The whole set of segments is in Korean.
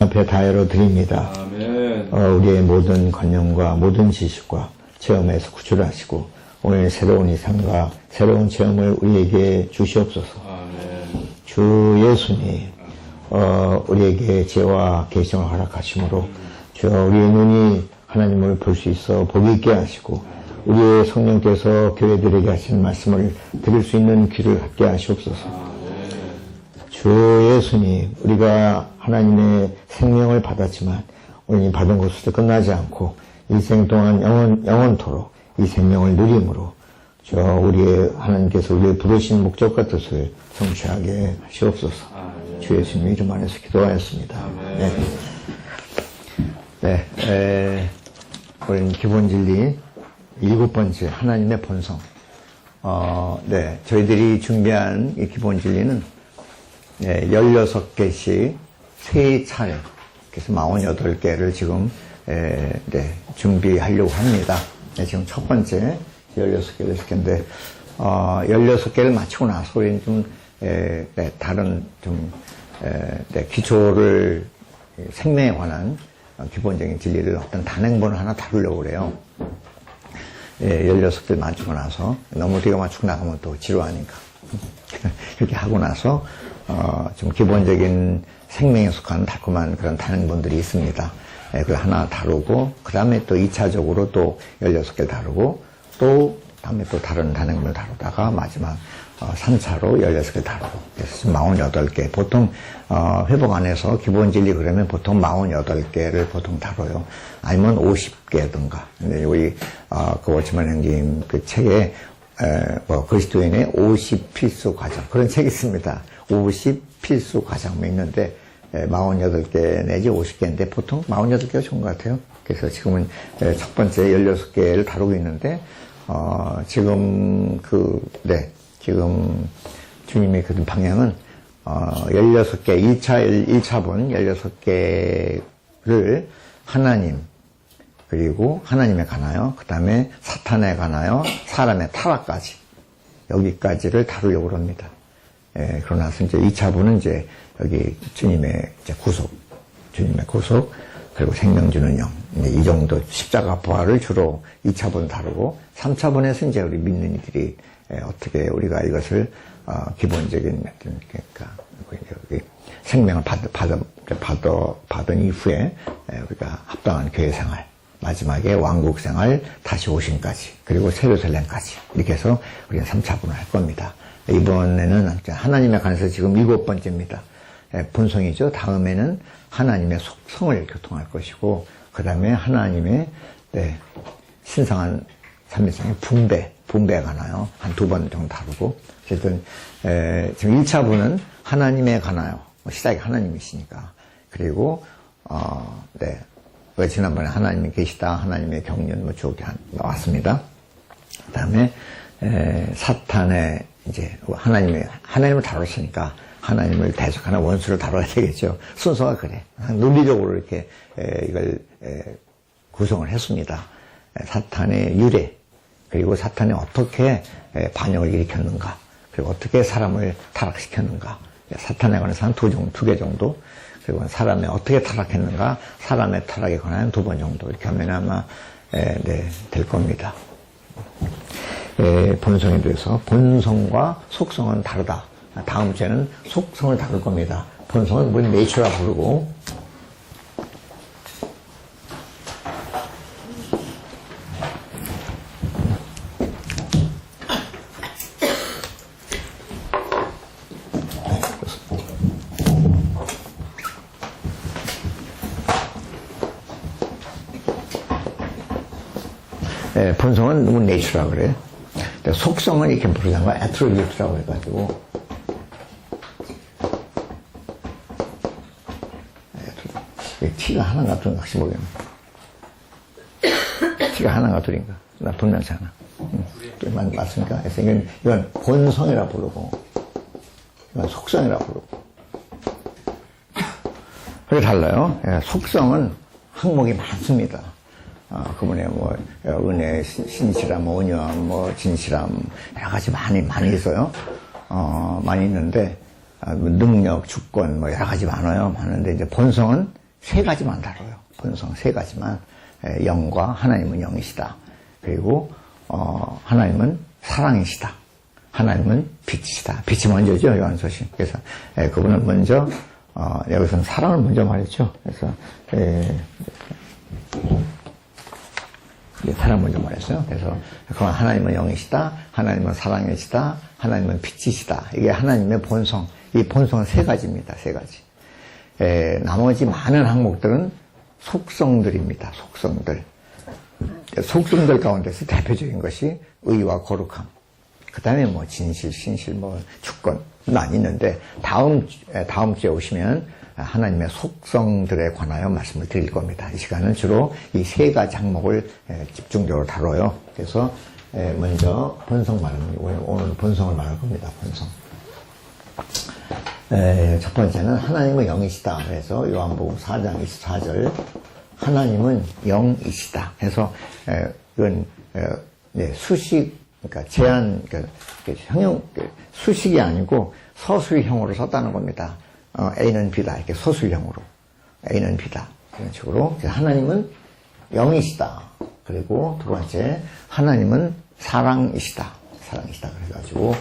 앞에 다해로 드립니다. 아멘. 우리의 모든 관념과 모든 지식과 체험에서 구출하시고 오늘 새로운 이상과 새로운 체험을 우리에게 주시옵소서. 아멘. 주 예수님 우리에게 지혜와 계시를 허락하심으로 주여 우리의 눈이 하나님을 볼 수 있어 보기 있게 하시고 우리의 성령께서 교회들에게 하신 말씀을 들을 수 있는 귀를 갖게 하시옵소서. 주 예수님, 우리가 하나님의 생명을 받았지만 우리 받은 것으로 끝나지 않고 일생 동안 영원토록 이 생명을 누림으로 우리의 하나님께서 우리의 부르신 목적과 뜻을 성취하게 하시옵소서. 주 예수님 이름 안에서 기도하였습니다. 우리는 기본 진리 7번째 하나님의 본성. 저희들이 준비한 이 기본 진리는 16개씩 3차례, 그래서 48개를 지금, 준비하려고 합니다. 지금 첫 번째 16개인데, 16개를 마치고 나서 우리는 좀, 다른 기초를, 생명에 관한 기본적인 진리를 어떤 단행본을 하나 다루려고 그래요. 16개를 마치고 나서, 너무 우리가 맞추고 나가면 또 지루하니까. 그렇게 하고 나서, 좀 기본적인 생명에 속한 달콤한 그런 단행본들이 있습니다. 그걸 하나 다루고, 그 다음에 또 2차적으로 또 16개를 다루고, 또 다음에 또 다른 단행본을 다루다가 마지막 3차로 16개를 다루고, 그래서 지금 48개. 보통, 회복 안에서 기본 진리 그러면 보통 48개를 보통 다뤄요. 아니면 50개든가. 근데 우리, 그 워치만 형님 그 책에, 그리스도인의 50 필수 과정. 그런 책이 있습니다. 50 필수 과정이 있는데, 48개 내지 50개인데, 보통 48개가 좋은 것 같아요. 그래서 지금은 첫 번째 16개를 다루고 있는데, 지금 지금 주님의 그 방향은, 16개, 1차본 16개를 하나님, 그리고 하나님에 관하여, 그 다음에 사탄에 관하여, 사람의 타락까지, 여기까지를 다루려고 합니다. 그러고 나서 이제 2차분은 이제 여기 주님의 이제 주님의 구속, 그리고 생명 주는 영, 이 정도 십자가 부활을 주로 2차분 다루고, 3차분에서 이제 우리 믿는 이들이 어떻게 우리가 이것을, 기본적인, 그러니까, 여기 생명을 받은 이후에 우리가 합당한 교회 생활, 마지막에 왕국 생활, 다시 오심까지, 그리고 세르살렘까지, 이렇게 해서 우리는 3차분을 할 겁니다. 이번에는 하나님에 관해서 지금 7번째입니다. 본성이죠. 다음에는 하나님의 속성을 교통할 것이고, 그 다음에 하나님의, 신성한 삼위성의 분배에 관하여 한 2번 정도 다루고, 어쨌든, 지금 1차분은 하나님에 관하여, 시작이 하나님이시니까, 그리고, 지난번에 하나님이 계시다, 하나님의 경륜, 주옥이 나왔습니다. 그 다음에, 사탄의, 이제, 하나님을 다뤘으니까, 하나님을 대적하는 원수를 다뤄야 되겠죠. 순서가 그래. 논리적으로 이렇게, 이걸, 구성을 했습니다. 사탄의 유래, 그리고 사탄이 어떻게 반역을 일으켰는가, 그리고 어떻게 사람을 타락시켰는가, 사탄에 관해서 한 2개 정도, 그리고 사람이 어떻게 타락했는가, 사람의 타락에 관한 2번 정도, 이렇게 하면 아마, 될 겁니다. 본성에 대해서, 본성과 속성은 다르다. 다음 주에는 속성을 다룰 겁니다. 본성은 뭐 네이처라 부르고, 본성은 너무 네이처라고 그래요. 속성은 이렇게 부르는 거야. 애트리뷰트라고 해가지고. 티가 하나인가 둘인가 혹시 모르겠네. 티가 하나인가 둘인가. 나 분명치 않아. 맞습니까? 그래서 이건 본성이라 부르고, 이건 속성이라 부르고. 그게 달라요. 속성은 항목이 많습니다. 그분의 은혜, 신실함, 온유함, 진실함, 여러 가지 많이 있어요. 많이 있는데, 능력, 주권, 여러 가지 많아요. 많은데, 이제 본성은 세 가지만 다뤄요. 본성 세 가지만. 영과 하나님은 영이시다. 그리고 하나님은 사랑이시다. 하나님은 빛이시다. 빛이 먼저죠, 요한서신. 그래서 그분은 먼저 여기서는 사랑을 먼저 말했죠. 그래서 사랑 먼저 말했어요. 그래서 그건 하나님은 영이시다. 하나님은 사랑이시다. 하나님은 빛이시다. 이게 하나님의 본성. 이 본성은 세 가지입니다. 세 가지. 나머지 많은 항목들은 속성들입니다. 속성들. 속성들 가운데서 대표적인 것이 의와 거룩함. 그 다음에 뭐 진실, 신실, 뭐 주권만 있는데 다음 주에 오시면 하나님의 속성들에 관하여 말씀을 드릴 겁니다. 이 시간은 주로 이 세 가지 항목을 집중적으로 다뤄요. 그래서 먼저 본성 오늘 본성을 말할 겁니다. 본성. 첫 번째는 하나님은 영이시다. 그래서 요한복음 4장 24절 하나님은 영이시다. 그래서 이건 수식, 그러니까 제한, 형용, 수식이 아니고 서술형으로 썼다는 겁니다. A는 B다. 이렇게 서술형으로. A는 B다. 이런 식으로. 하나님은 영이시다. 그리고 두 번째, 하나님은 사랑이시다. 사랑이시다. 그래가지고,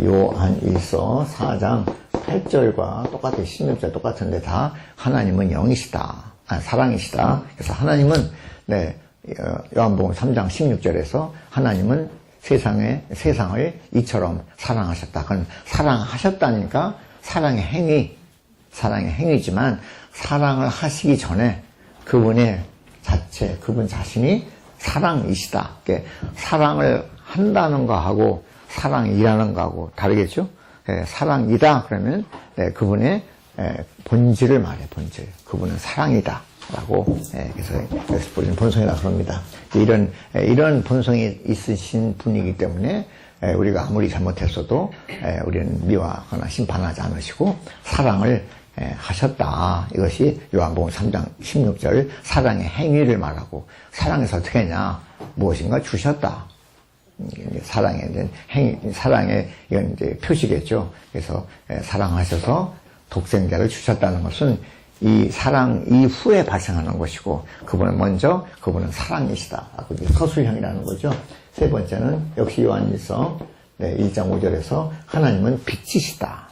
요한일서 4장 8절과 똑같은 16절 똑같은데 다 하나님은 영이시다. 사랑이시다. 그래서 하나님은, 요한복음 3장 16절에서 하나님은 세상을 이처럼 사랑하셨다. 그건 사랑하셨다니까 사랑의 행위지만 사랑을 하시기 전에 그분의 자체, 그분 자신이 사랑이시다. 사랑을 한다는 거하고 사랑이라는 거하고 다르겠죠? 사랑이다 그러면 그분의 본질을 말해, 본질. 그분은 사랑이다. 라고, 그래서 우리는 본성이라 그럽니다. 이런 본성이 있으신 분이기 때문에, 우리가 아무리 잘못했어도, 우리는 미워하거나 심판하지 않으시고, 사랑을 하셨다. 이것이 요한복음 3장 16절, 사랑의 행위를 말하고, 사랑에서 어떻게 했냐? 무엇인가 주셨다. 사랑의 이건 이제 표시겠죠. 그래서, 사랑하셔서 독생자를 주셨다는 것은, 이 사랑 이후에 발생하는 것이고 그분은 사랑이시다. 서술형이라는 거죠. 세 번째는 역시 요한일서 1장 5절에서 하나님은 빛이시다.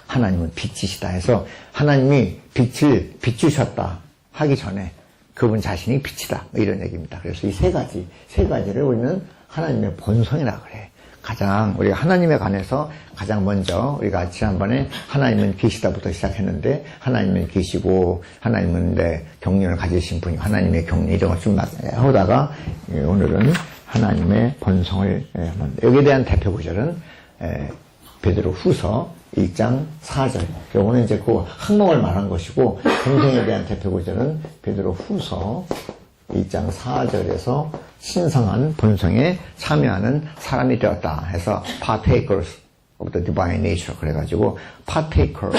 하나님은 빛이시다 해서 하나님이 빛을 비추셨다 하기 전에 그분 자신이 빛이다. 이런 얘기입니다. 그래서 이 세 가지를 우리는 하나님의 본성이라 그래. 우리가 하나님에 관해서 가장 먼저 우리가 지난번에 하나님은 계시다부터 시작했는데 하나님은 계시고 하나님은 경륜을 가지신 분이 하나님의 경륜 이런 걸 좀 하다가 오늘은 하나님의 본성을 여기에 대한 대표 구절은 베드로 후서 1장 4절. 오늘 이제 그 항목을 말한 것이고 본성에 대한 대표 구절은 베드로 후서 1장 4절에서 신성한 본성에 참여하는 사람이 되었다 해서 partakers of the divine nature 그래가지고 partaker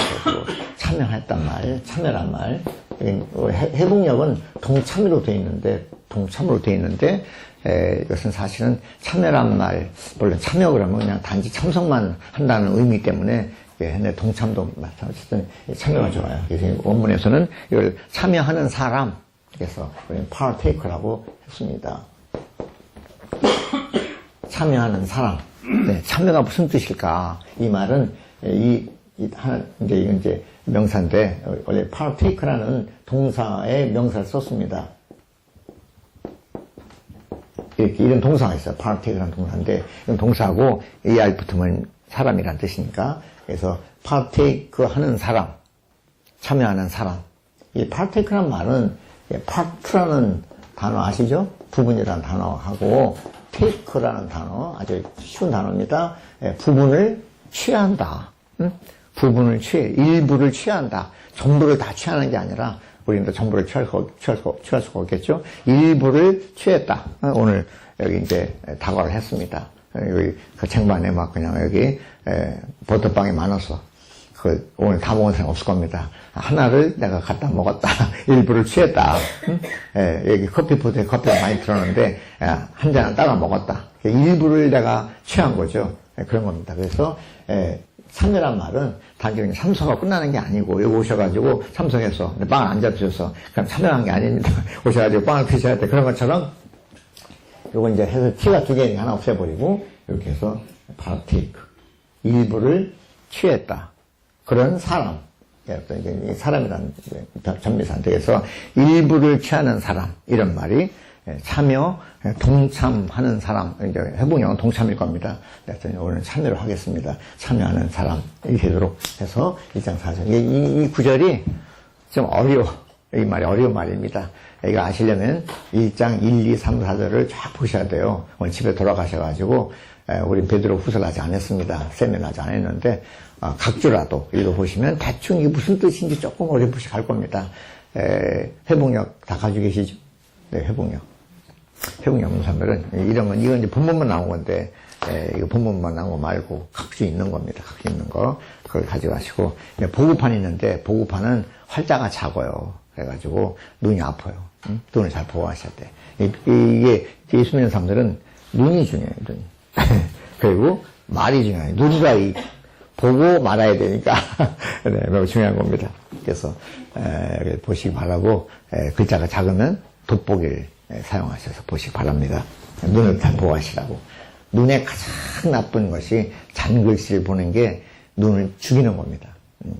참여했단 말, 참여란 말. 해북역은 동참으로 되어 있는데 이것은 사실은 참여란 말, 물론 참여 그러면 그냥 단지 참석만 한다는 의미 때문에 근데 동참도 마찬가지로 참여가 좋아요. 그래서 원문에서는 이걸 참여하는 사람 그래서 우리는 partaker라고 했습니다. 참여하는 사람. 참여가 무슨 뜻일까? 이 말은 이제 명사인데 원래 partaker라는 동사의 명사를 썼습니다. 이렇게 이런 동사가 있어요. partaker라는 동사인데 이런 동사하고 AR 붙으면 사람이란 뜻이니까 그래서 partake하는 사람, 참여하는 사람. 이 partake라는 말은 part라는 단어 아시죠? 부분이라는 단어하고 take라는 단어 아주 쉬운 단어입니다. 부분을 취한다. 부분을 일부를 취한다. 전부를 다 취하는 게 아니라 우리는 또 전부를 취할 수가 없겠죠. 일부를 취했다. 오늘 여기 이제 다과를 했습니다. 여기 그 쟁반에 막 그냥 여기 버터빵이 많아서 오늘 다 먹은 사람 없을 겁니다. 하나를 내가 갖다 먹었다. 일부를 취했다. 여기 커피포트에 커피가 많이 들었는데, 한 잔을 따라 먹었다. 일부를 내가 취한 거죠. 그런 겁니다. 그래서, 참여란 말은 단순히 참석하고 끝나는 게 아니고, 여기 오셔가지고 참석해서 빵을 안 잡수셔서 그냥 참여한 게 아닙니다. 오셔가지고 빵을 드셔야 돼. 그런 것처럼 요거 이제 해서 티가 두 개니까 하나 없애버리고 이렇게 해서 파테이크. 일부를 취했다. 그런 사람. 사람이라는 전미사한테서 일부를 취하는 사람. 이런 말이 참여, 동참하는 사람. 이제 해봉영은 동참일 겁니다. 그래서 오늘 참여를 하겠습니다. 참여하는 사람. 이렇게 되도록 해서 1장 4절. 이 구절이 좀 어려워. 이 말이 어려운 말입니다. 이거 아시려면 1장 1, 2, 3, 4절을 쫙 보셔야 돼요. 오늘 집에 돌아가셔가지고, 우리 베드로 후서를 아직 안 했습니다. 세면 아직 안 했는데, 각주라도 읽어보시면 대충 이게 무슨 뜻인지 조금 어렴풋이 갈 겁니다. 회복력 다 가지고 계시죠? 네, 회복력. 회복력 없는 사람들은 이건 이제 본문만 나온 건데, 이거 본문만 나온 거 말고 각주 있는 겁니다. 각주 있는 거. 그걸 가져가시고, 보고판이 있는데, 보고판은 활자가 작아요. 그래가지고 눈이 아파요. 응? 눈을 잘 보고 하셔야 돼. 이게 예수 믿는 사람들은 눈이 중요해요. 눈이. 그리고 말이 중요해요. 눈과 보고 말아야 되니까 네, 매우 중요한 겁니다. 그래서 보시기 바라고 글자가 작으면 돋보기를 사용하셔서 보시기 바랍니다. 눈을 잘 보고 하시라고. 눈에 가장 나쁜 것이 잔글씨를 보는 게 눈을 죽이는 겁니다.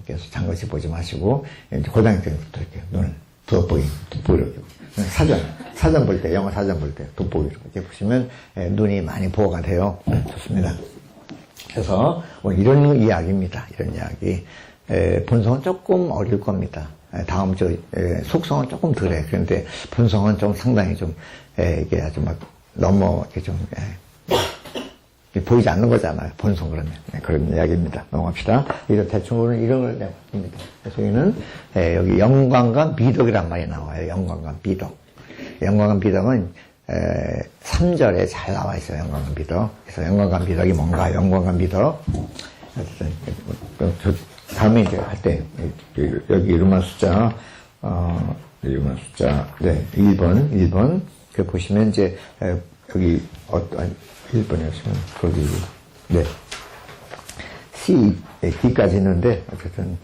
그래서 잔글씨 보지 마시고, 이제 고등학교 때부터 이렇게 눈을 돋보기로. 사전 볼 때, 영어 사전 볼 때, 돋보기로 이렇게 보시면, 눈이 많이 보호가 돼요. 좋습니다. 그래서, 이런 이야기입니다. 이런 이야기. 본성은 조금 어려울 겁니다. 다음 주, 속성은 조금 덜해. 그런데 본성은 좀 상당히 좀, 이게 아주 막, 너무, 이렇게 좀, 보이지 않는 거잖아요. 본성 그러면. 그런 이야기입니다. 넘어갑시다. 이런 대충으로는 이런 걸 내봅니다. 그래서 여기는, 여기 영광과 미덕이란 말이 나와요. 영광과 미덕. 영광과 미덕은, 3절에 잘 나와 있어요. 영광과 미덕. 그래서 영광과 미덕이 뭔가, 영광과 미덕. 다음에 이제 할 때, 여기 이름만 숫자, 이름만 숫자, 네, 1번. 그 보시면 이제, 여기, 1번이었으면, 거기, 네. C, D까지 있는데, 어쨌든,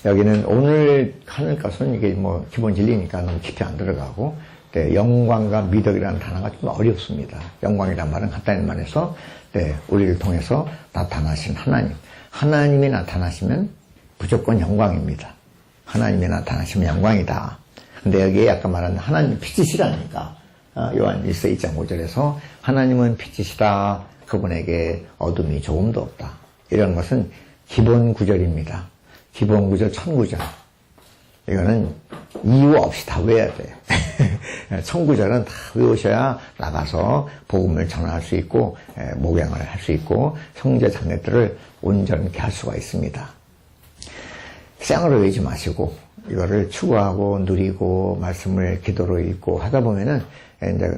여기는 오늘 하는 것은 이게 뭐, 기본 진리니까 너무 깊이 안 들어가고, 네, 영광과 미덕이라는 단어가 좀 어렵습니다. 영광이란 말은 간단히 말해서, 네, 우리를 통해서 나타나신 하나님. 하나님이 나타나시면 무조건 영광입니다. 하나님이 나타나시면 영광이다. 근데 여기에 아까 말한 하나님 빛이시라니까. 요한 1서 2장 5절에서 하나님은 빛이시다. 그분에게 어둠이 조금도 없다. 이런 것은 기본 구절입니다. 기본 구절, 천구절. 이거는 이유 없이 다 외워야 돼. 천구절은 다 외우셔야 나가서 복음을 전할 수 있고, 목양을 할 수 있고, 형제 자매들을 온전케 할 수가 있습니다. 생으로 외우지 마시고, 이거를 추구하고 누리고 말씀을 기도로 읽고 하다 보면은 이제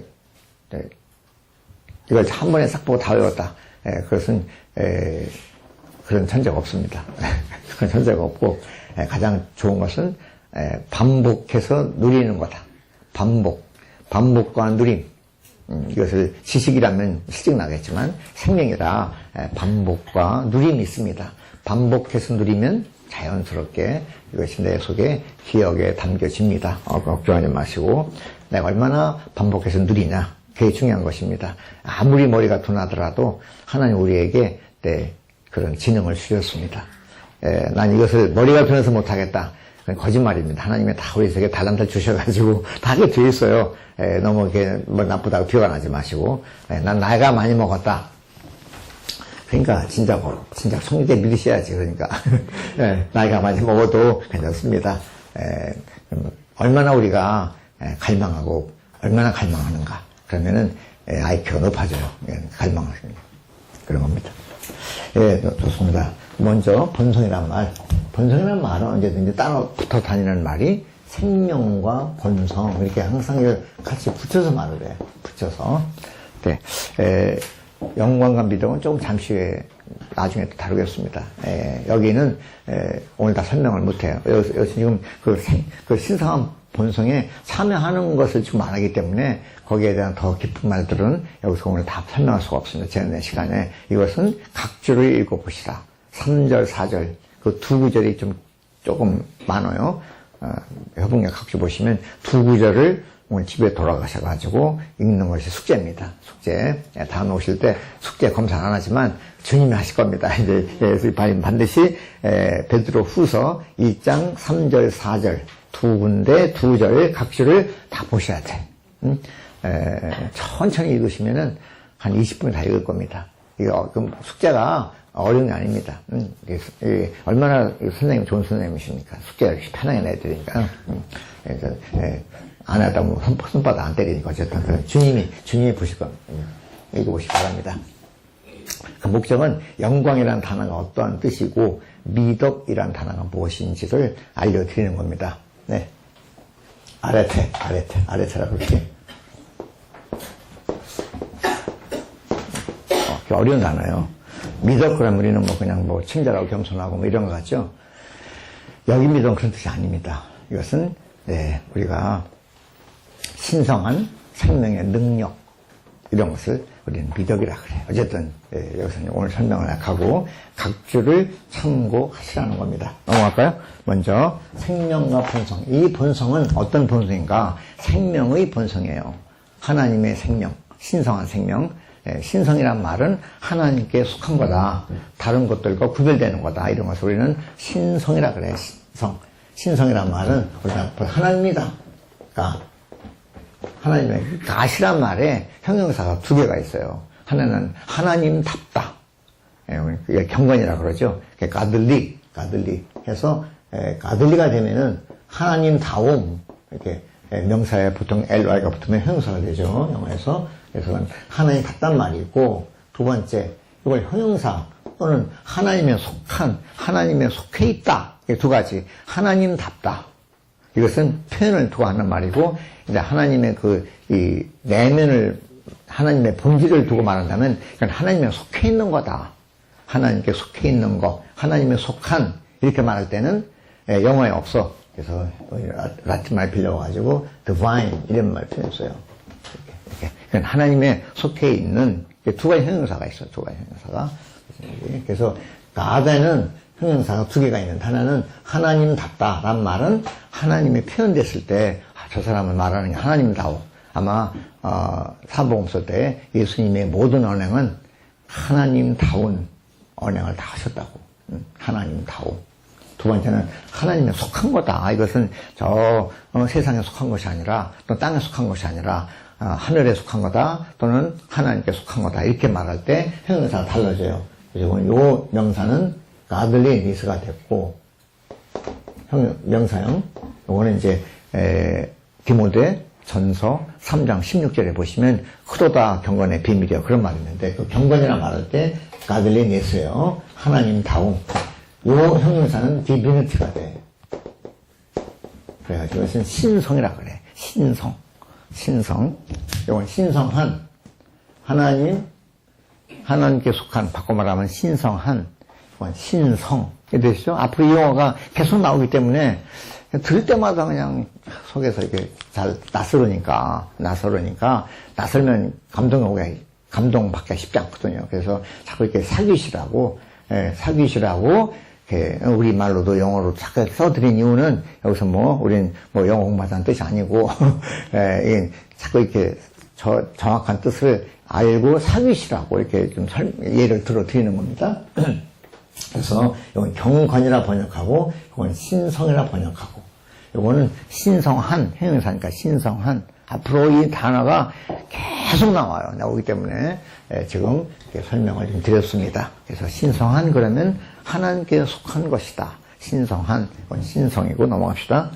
이걸 한 번에 싹 보고 다 외웠다. 그것은 그런 천재가 없습니다. 그런 천재가 없고 가장 좋은 것은 반복해서 누리는 거다. 반복과 누림. 이것을 지식이라면 실증 나겠지만 생명이라 반복과 누림이 있습니다. 반복해서 누리면 자연스럽게 이것이 내 속에 기억에 담겨집니다. 걱정하지 마시고 내가 얼마나 반복해서 누리냐 그게 중요한 것입니다. 아무리 머리가 둔하더라도 하나님 우리에게 그런 지능을 주셨습니다. 난 이것을 머리가 둔해서 못하겠다. 그건 거짓말입니다. 하나님이 다 우리 속에 달란트를 주셔가지고 다 하게 돼 있어요. 너무 이렇게 뭐 나쁘다고 비가 나지 마시고 난 나이가 많이 먹었다. 그러니까 진짜 성리대 믿으셔야지. 그러니까 나이가 많이 먹어도 괜찮습니다. 얼마나 우리가 갈망하고 얼마나 갈망하는가. 그러면은 IQ가 높아져요. 갈망하시는 그런 겁니다. 좋습니다. 먼저 본성이란 말. 본성이란 말은 언제든지 따로 붙어 다니는 말이 생명과 본성 이렇게 항상 같이 붙여서 말을 해요. 붙여서. 영광과 미덕은 조금 잠시 후에 나중에 또 다루겠습니다. 여기는 오늘 다 설명을 못해요. 여기서 지금 그 신성한 본성에 참여하는 것을 지금 안 하기 때문에 거기에 대한 더 깊은 말들은 여기서 오늘 다 설명할 수가 없습니다. 지난 시간에 이것은 각주를 읽어보시라. 3절, 4절 그 두 구절이 조금 많아요. 협응력 각주 보시면 두 구절을 오늘 집에 돌아가셔가지고 읽는 것이 숙제입니다. 숙제. 다음 오실 때 숙제 검사 안 하지만 주님이 하실 겁니다. 이제 반드시 베드로 후서 1장 3절, 4절 두 군데 두 절 각주를 다 보셔야 돼. 천천히 읽으시면은 한 20분 다 읽을 겁니다. 이거 숙제가 어려운 게 아닙니다. 얼마나 선생님 좋은 선생님이십니까? 숙제를 이렇게 편하게 내드리니까. 안 하다 보면 손바닥 안 때리니까 어쨌든 주님이 보실 겁니다. 읽어보시기 바랍니다. 그 목적은 영광이라는 단어가 어떠한 뜻이고 미덕이라는 단어가 무엇인지를 알려드리는 겁니다. 네. 아레테라고 이렇게. 어려운 단어예요. 미덕 그러면 우리는 그냥 친절하고 겸손하고 이런 거 같죠? 여기 미덕은 그런 뜻이 아닙니다. 이것은 우리가 신성한 생명의 능력 이런 것을 우리는 미덕이라 그래요. 어쨌든 여기서 오늘 설명을 하고 각주를 참고하시라는 겁니다. 넘어갈까요? 먼저 생명과 본성. 이 본성은 어떤 본성인가? 생명의 본성이에요. 하나님의 생명, 신성한 생명. 신성이란 말은 하나님께 속한 거다. 다른 것들과 구별되는 거다. 이런 것을 우리는 신성이라 그래요. 신성이란 말은 우리가 하나님이다. 그러니까 하나님의 가시란 말에 형용사가 두 개가 있어요. 하나는 하나님답다. 경건이라 그러죠. 가들리 해서 가들리가 되면은 하나님다움 이렇게 명사에 보통 ly가 붙으면 형용사가 되죠. 영어에서. 그래서 하나님 같단 말이고, 두 번째, 이걸 형용사 또는 하나님에 속한, 하나님에 속해 있다. 이 두 가지. 하나님답다. 이것은 표현을 두고 하는 말이고, 이제 하나님의 이 내면을, 하나님의 본질을 두고 말한다면, 이건 하나님에 속해 있는 거다. 하나님께 속해 있는 거, 하나님에 속한, 이렇게 말할 때는 영어에 없어. 그래서 라틴 말 빌려가지고 divine 이런 말 표현했어요. 이렇게. 하나님에 속해 있는 두 가지 형용사가 있어요. 두 가지 형용사가. 그래서 God에는 형용사가 두 개가 있는데 하나는 하나님답다라는 말은 하나님이 표현됐을 때 저 사람을 말하는 게 하나님다워. 아마 사복음서 때 예수님의 모든 언행은 하나님다운 언행을 다 하셨다고. 하나님다워. 두 번째는 하나님에 속한 거다. 이것은 세상에 속한 것이 아니라 또 땅에 속한 것이 아니라 하늘에 속한 거다 또는 하나님께 속한 거다. 이렇게 말할 때 형용사가 달라져요. 그리고 이 명사는 가들리 니스가 됐고 명사형 이거는 이제 디모데 전서 3장 16절에 보시면 크로다 경건의 비밀이요 그런 말이 있는데 그 경건이라 말할 때 가들리 니스예요. 하나님다움. 이 형용사는 디비니티가 돼. 그래가지고 이것은 신성이라 그래. 신성. 이건 신성한. 하나님께 속한, 바꿔 말하면 신성한. 이건 신성. 이게 되시죠? 앞으로 이 용어가 계속 나오기 때문에 들을 때마다 그냥 속에서 이렇게 잘 낯설으니까 감동받기가 쉽지 않거든요. 그래서 자꾸 이렇게 사귀시라고 우리 말로도 영어로 자꾸 써드린 이유는 여기서 우린 영어 공부하자는 뜻이 아니고 자꾸 이렇게 정확한 뜻을 알고 사귀시라고 이렇게 좀 예를 들어 드리는 겁니다. 그래서 이건 경건이라 번역하고 이건 신성이라 번역하고 이거는 신성한 형용사니까 신성한 앞으로 이 단어가 계속 나오기 때문에 지금 이렇게 설명을 좀 드렸습니다. 그래서 신성한 그러면 하나님께 속한 것이다. 신성한, 이건 신성이고 넘어갑시다.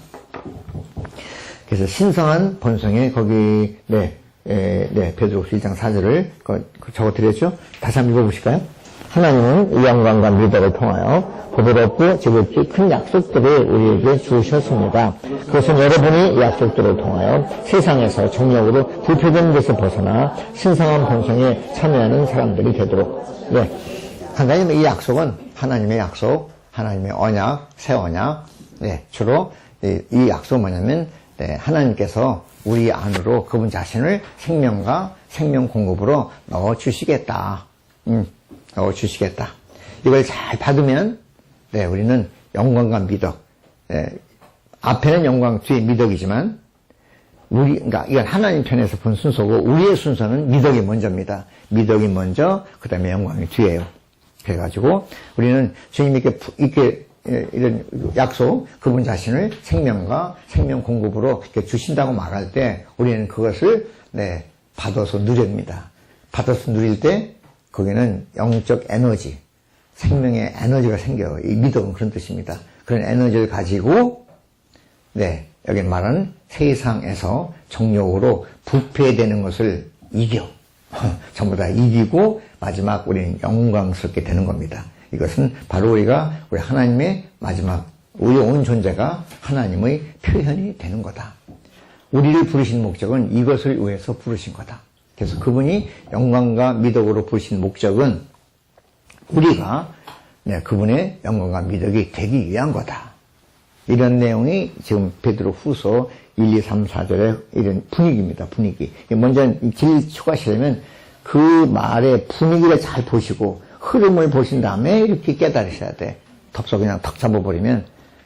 그래서 신성한 본성에 거기 베드로후서 1장 4절을 적어드렸죠. 다시 한번 읽어보실까요? 하나님은 이 영광과 미덕을 통하여 보배롭고 지극히 큰 약속들을 우리에게 주셨습니다. 그것은 여러분이 이 약속들을 통하여 세상에서 정력으로 부패된 것을 벗어나 신성한 본성에 참여하는 사람들이 되도록. 간단히 이 약속은 하나님의 약속, 하나님의 언약, 새 언약. 주로 이 약속은 뭐냐면 하나님께서 우리 안으로 그분 자신을 생명과 생명 공급으로 넣어주시겠다. 넣어주시겠다. 이걸 잘 받으면, 네, 우리는 영광과 미덕, 네, 앞에는 영광, 뒤에 미덕이지만, 그러니까 이건 하나님 편에서 본 순서고, 우리의 순서는 미덕이 먼저입니다. 미덕이 먼저, 그 다음에 영광이 뒤에요. 그래가지고, 우리는 주님께 이렇게, 이런 약속, 그분 자신을 생명과 생명 공급으로 이렇게 주신다고 말할 때, 우리는 그것을, 네, 받아서 누립니다. 받아서 누릴 때, 거기는 영적 에너지, 생명의 에너지가 생겨요. 이 미덕은 그런 뜻입니다. 그런 에너지를 가지고, 네, 여기 말하는 세상에서 정욕으로 부패되는 것을 이겨. 전부 다 이기고, 마지막 우리는 영광스럽게 되는 겁니다. 이것은 바로 우리 하나님의 마지막, 우리 온 존재가 하나님의 표현이 되는 거다. 우리를 부르신 목적은 이것을 위해서 부르신 거다. 그래서 그분이 영광과 미덕으로 부르신 목적은 우리가 그분의 영광과 미덕이 되기 위한 거다. 이런 내용이 지금 베드로 후서 1, 2, 3, 4절의 이런 분위기입니다. 분위기. 먼저 길 추가하시려면 그 말의 분위기를 잘 보시고 흐름을 보신 다음에 이렇게 깨달으셔야 돼. 덥석 그냥 턱 잡아버리면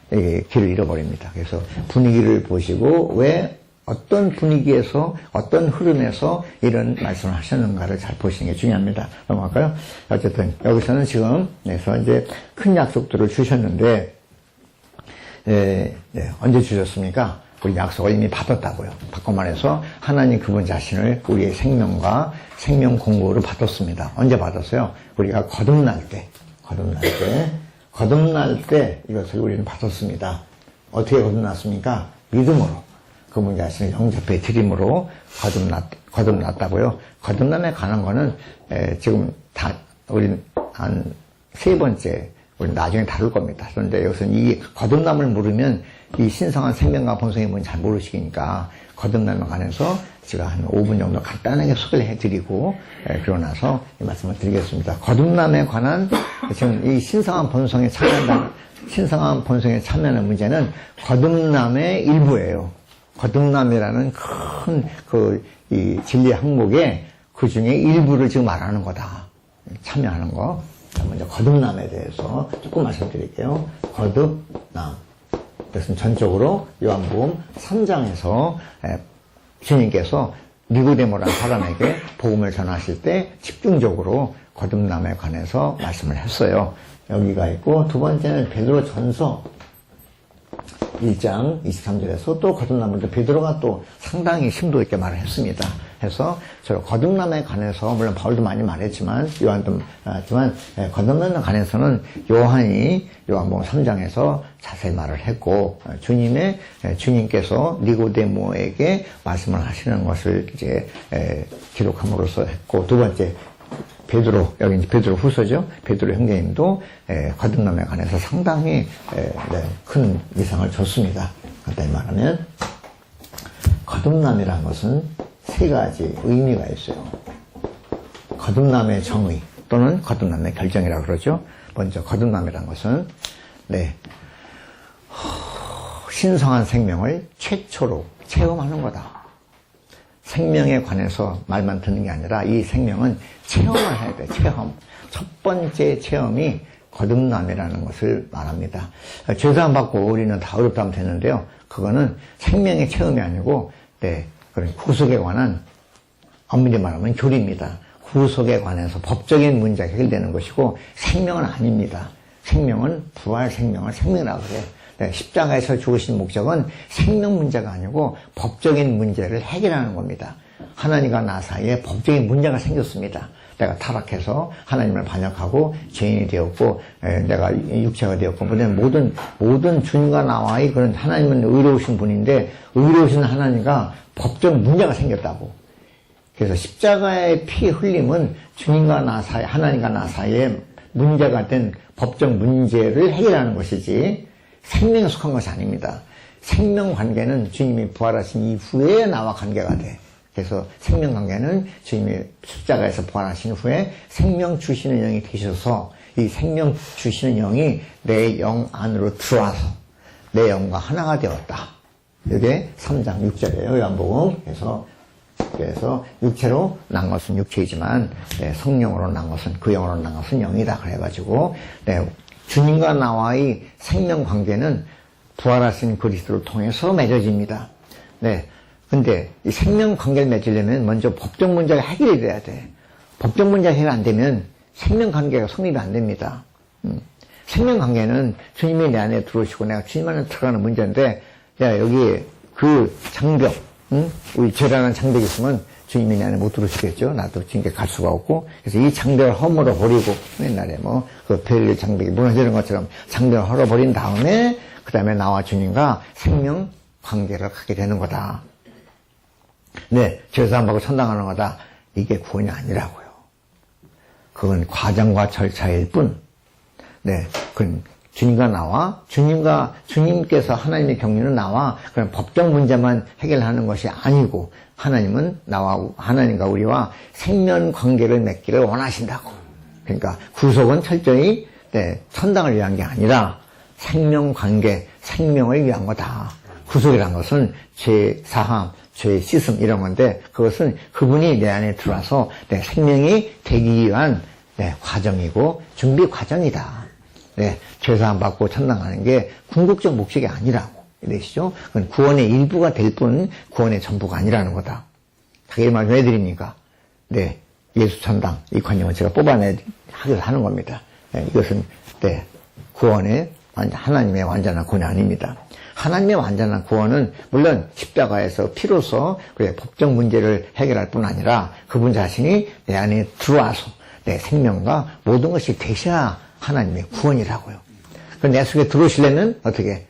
길을 잃어버립니다. 그래서 분위기를 보시고 왜 어떤 분위기에서 어떤 흐름에서 이런 말씀을 하셨는가를 잘 보시는 게 중요합니다. 넘어갈까요? 어쨌든 여기서는 지금 그래서 이제 큰 약속들을 주셨는데 언제 주셨습니까? 우리 약속을 이미 받았다고요. 바꿔 말해서 하나님 그분 자신을 우리의 생명과 생명 공급으로 받았습니다. 언제 받았어요? 우리가 거듭날 때 이것을 우리는 받았습니다. 어떻게 거듭났습니까? 믿음으로. 그분 자신을 영접해 드림으로 거듭났다고요. 거듭남에 관한 거는 지금 우리는 한 3번째 우리 나중에 다룰 겁니다. 그런데 여기서는 이 거듭남을 모르면 이 신성한 생명과 본성의 뭔지 잘 모르시니까 거듭남에 관해서 제가 한 5분 정도 간단하게 소개를 해드리고 그러고 나서 이 말씀을 드리겠습니다. 거듭남에 관한 지금 이 신성한 본성에 참여하는 문제는 거듭남의 일부예요. 거듭남이라는 큰 이 진리 항목에 그 중에 일부를 지금 말하는 거다. 참여하는 거. 먼저 거듭남에 대해서 조금 말씀드릴게요. 거듭남. 그것은 전적으로 요한복음 3장에서 주님께서 니고데모라는 사람에게 복음을 전하실 때 집중적으로 거듭남에 관해서 말씀을 했어요. 여기가 있고 두 번째는 베드로전서 1장 23절에서 또 거듭남을 베드로가 또 상당히 심도 있게 말을 했습니다. 해서 저 거듭남에 관해서 물론 바울도 많이 말했지만 요한도 말했지만 거듭남에 관해서는 요한이 요한복음 3장에서 자세히 말을 했고 주님께서 니고데모에게 말씀을 하시는 것을 이제 기록함으로써 했고 두 번째 베드로, 여기 이제 베드로 후서죠. 베드로 형제님도 거듭남에 관해서 상당히 큰 위상을 줬습니다. 간단히 말하면 거듭남이라는 것은 3가지 의미가 있어요. 거듭남의 정의 또는 거듭남의 결정이라고 그러죠. 먼저 거듭남이라는 것은 신성한 생명을 최초로 체험하는 거다. 생명에 관해서 말만 듣는 게 아니라 이 생명은 체험을 해야 돼. 체험. 첫 번째 체험이 거듭남이라는 것을 말합니다. 죄사함 받고 우리는 다 어렵다 하면 되는데요. 그거는 생명의 체험이 아니고 그런 구속에 관한 엄밀히 말하면 교리입니다. 구속에 관해서 법적인 문제가 해결되는 것이고 생명은 아닙니다. 생명은 부활 생명을 생명이라고 그래요. 십자가에서 죽으신 목적은 생명 문제가 아니고 법적인 문제를 해결하는 겁니다. 하나님과 나 사이에 법적인 문제가 생겼습니다. 내가 타락해서 하나님을 반역하고 죄인이 되었고 내가 육체가 되었고 모든 주님과 나와의 그런 하나님은 의로우신 분인데 의로우신 하나님과 법적 문제가 생겼다고. 그래서 십자가의 피 흘림은 주님과 나 사이, 하나님과 나 사이에 문제가 된 법적 문제를 해결하는 것이지 생명에 속한 것이 아닙니다. 생명 관계는 주님이 부활하신 이후에 나와 관계가 돼. 그래서 생명 관계는 주님이 십자가에서 부활하신 후에 생명 주시는 영이 계셔서 이 생명 주시는 영이 내 영 안으로 들어와서 내 영과 하나가 되었다. 이게 3장 6절이에요. 요한복음. 그래서 그래서 육체로 난 것은 육체이지만 성령으로 난 것은 그 영으로 난 것은 영이다. 그래가지고 주님과 나와의 생명 관계는 부활하신 그리스도를 통해서 맺어집니다. 근데 이 생명 관계를 맺으려면 먼저 법적 문제가 해결이 돼야 돼. 법적 문제가 해결 안 되면 생명 관계가 성립이 안 됩니다. 생명 관계는 주님이 내 안에 들어오시고 내가 주님 안에 들어가는 문제인데, 여기 그 장벽, 우리 죄라는 장벽이 있으면 주님이 내 안에 못 들어오시겠죠? 나도 주님께 갈 수가 없고. 그래서 이 장벽을 허물어 버리고, 옛날에 그 벨 장벽이 무너지는 것처럼 장벽을 헐어버린 다음에, 그 다음에 나와 주님과 생명 관계를 갖게 되는 거다. 죄사함 받고 천당하는 거다. 이게 구원이 아니라고요. 그건 과정과 절차일 뿐. 그건 주님과 나와, 주님께서 하나님의 경륜은 나와, 그런 법적 문제만 해결하는 것이 아니고, 하나님은 하나님과 우리와 생명 관계를 맺기를 원하신다고. 그러니까 구속은 철저히, 천당을 위한 게 아니라, 생명 관계, 생명을 위한 거다. 구속이란 것은 죄 사함, 죄 씻음 이런 건데, 그것은 그분이 내 안에 들어와서 내 생명이 되기 위한 과정이고, 준비 과정이다. 죄사함 받고 천당하는 게 궁극적 목적이 아니라고. 이러시죠? 그건 구원의 일부가 될 뿐, 구원의 전부가 아니라는 거다. 자기 말 왜 드립니까? 예수 천당, 이 관념은 제가 하는 겁니다. 이것은, 구원의, 하나님의 완전한 구원이 아닙니다. 하나님의 완전한 구원은, 물론, 십자가에서 피로써, 법적 문제를 해결할 뿐 아니라, 그분 자신이 내 안에 들어와서, 내 생명과 모든 것이 되셔야 하나님의 구원이라고요. 내 속에 들어오시려면 어떻게?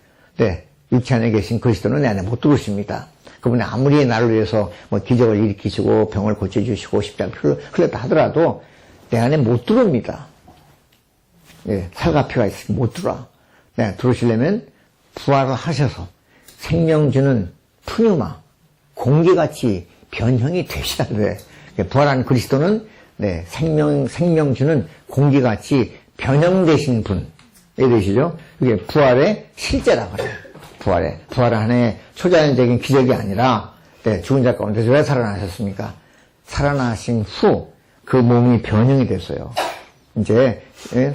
육체 안에 계신 그리스도는 내 안에 못 들어오십니다. 그분이 아무리 나를 위해서 기적을 일으키시고 병을 고쳐주시고 십자가를 흘렸다 하더라도 내 안에 못 들어옵니다. 살과 피가 있으면 못 들어와. 들어오시려면 부활을 하셔서 생명 주는 푸뉴마, 공기같이 변형이 되셔야 돼. 부활한 그리스도는 생명 주는 공기같이 변형되신 분. 이러시죠? 그게 부활의 실제라고 그래요. 부활은 하나의 초자연적인 기적이 아니라, 죽은 자 가운데서 왜 살아나셨습니까? 살아나신 후, 그 몸이 변형이 됐어요. 이제,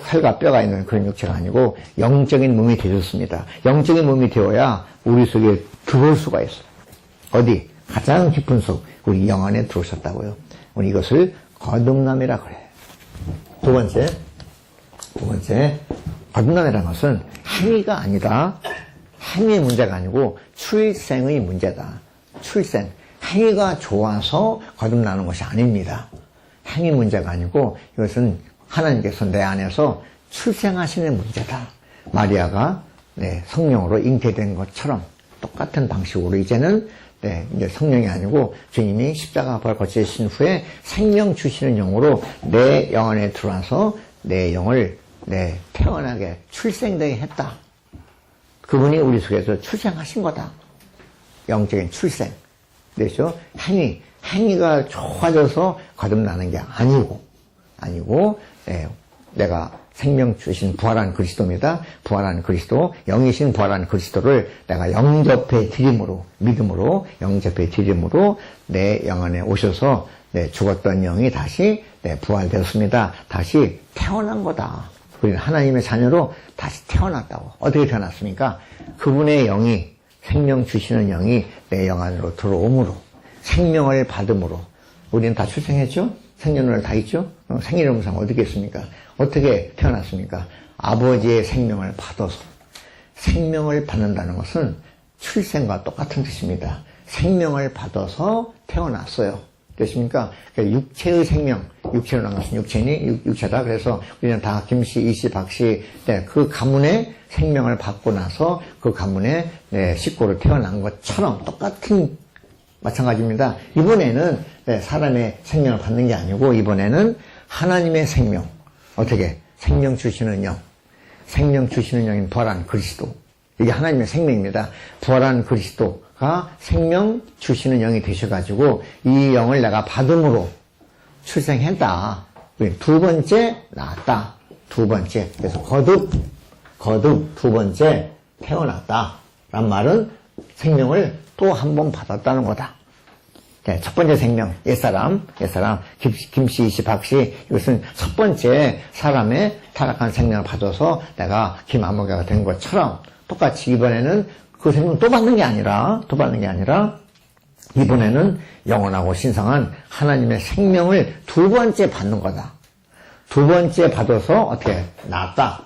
살과 뼈가 있는 그런 육체가 아니고, 영적인 몸이 되셨습니다. 영적인 몸이 되어야 우리 속에 들어올 수가 있어요. 어디? 가장 깊은 속, 우리 영 안에 들어오셨다고요. 우리 이것을 거듭남이라 그래요. 두 번째, 거듭남이라는 것은 행위가 아니다. 행위의 문제가 아니고 출생의 문제다. 출생. 행위가 좋아서 거듭나는 것이 아닙니다. 행위 문제가 아니고 이것은 하나님께서 내 안에서 출생하시는 문제다. 마리아가 성령으로 잉태된 것처럼 똑같은 방식으로 이제는 이제 성령이 아니고 주님이 십자가 부활 거치신 후에 생명 주시는 영으로 내 영 안에 들어와서 내 영을 태어나게 출생되게 했다. 그분이 우리 속에서 출생하신 거다. 영적인 출생. 그렇죠? 행위가 좋아져서 거듭나는 게 아니고 내가 생명 주신 부활한 그리스도입니다. 부활한 그리스도, 영이신 부활한 그리스도를 내가 영접해 드림으로, 믿음으로 영접해 드림으로 내 영 안에 오셔서 죽었던 영이 다시 부활되었습니다. 다시 태어난 거다. 우리는 하나님의 자녀로 다시 태어났다고. 어떻게 태어났습니까? 그분의 영이, 생명 주시는 영이 내 영 안으로 들어옴으로, 생명을 받음으로. 우리는 다 출생했죠? 생년월일 다 있죠? 생일음상 어떻게 했습니까? 어떻게 태어났습니까? 아버지의 생명을 받아서. 생명을 받는다는 것은 출생과 똑같은 뜻입니다. 생명을 받아서 태어났어요. 됐습니까? 육체의 생명, 육체로 난 것은 육체다. 그래서 우리는 다 김씨, 이씨, 박씨, 그 가문의 생명을 받고 나서 그 가문의 식구로 태어난 것처럼 똑같은 마찬가지입니다. 이번에는 사람의 생명을 받는 게 아니고 이번에는 하나님의 생명. 어떻게? 생명 주시는 영. 생명 주시는 영인 부활한 그리스도. 이게 하나님의 생명입니다. 부활한 그리스도가 생명 주시는 영이 되셔가지고 이 영을 내가 받음으로 출생했다. 두 번째 낳았다. 두 번째. 그래서 거듭 두 번째 태어났다. 란 말은 생명을 또 한 번 받았다는 거다. 첫 번째 생명, 옛사람, 김씨, 이씨, 박씨, 이것은 첫 번째 사람의 타락한 생명을 받아서 내가 김아무개가 된 것처럼 똑같이 이번에는 그 생명을 또 받는 게 아니라, 이번에는 영원하고 신성한 하나님의 생명을 두 번째 받는 거다. 두 번째 받아서 어떻게 낳았다.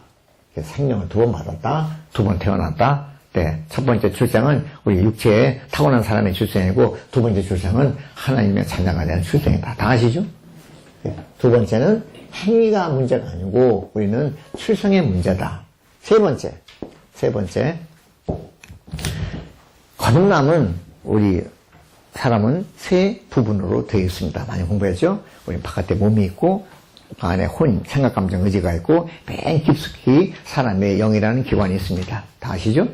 생명을 두 번 받았다. 두 번 태어났다. 네, 첫 번째 출생은 우리 육체에 타고난 사람의 출생이고 두 번째 출생은 하나님의 자녀가 되는 출생이다. 다 아시죠? 네, 두 번째는 행위가 문제가 아니고 우리는 출생의 문제다. 세 번째 거듭남은 우리 사람은 세 부분으로 되어 있습니다. 많이 공부했죠? 우리 바깥에 몸이 있고 안에 혼, 생각, 감정, 의지가 있고 맨 깊숙이 사람의 영이라는 기관이 있습니다. 다 아시죠?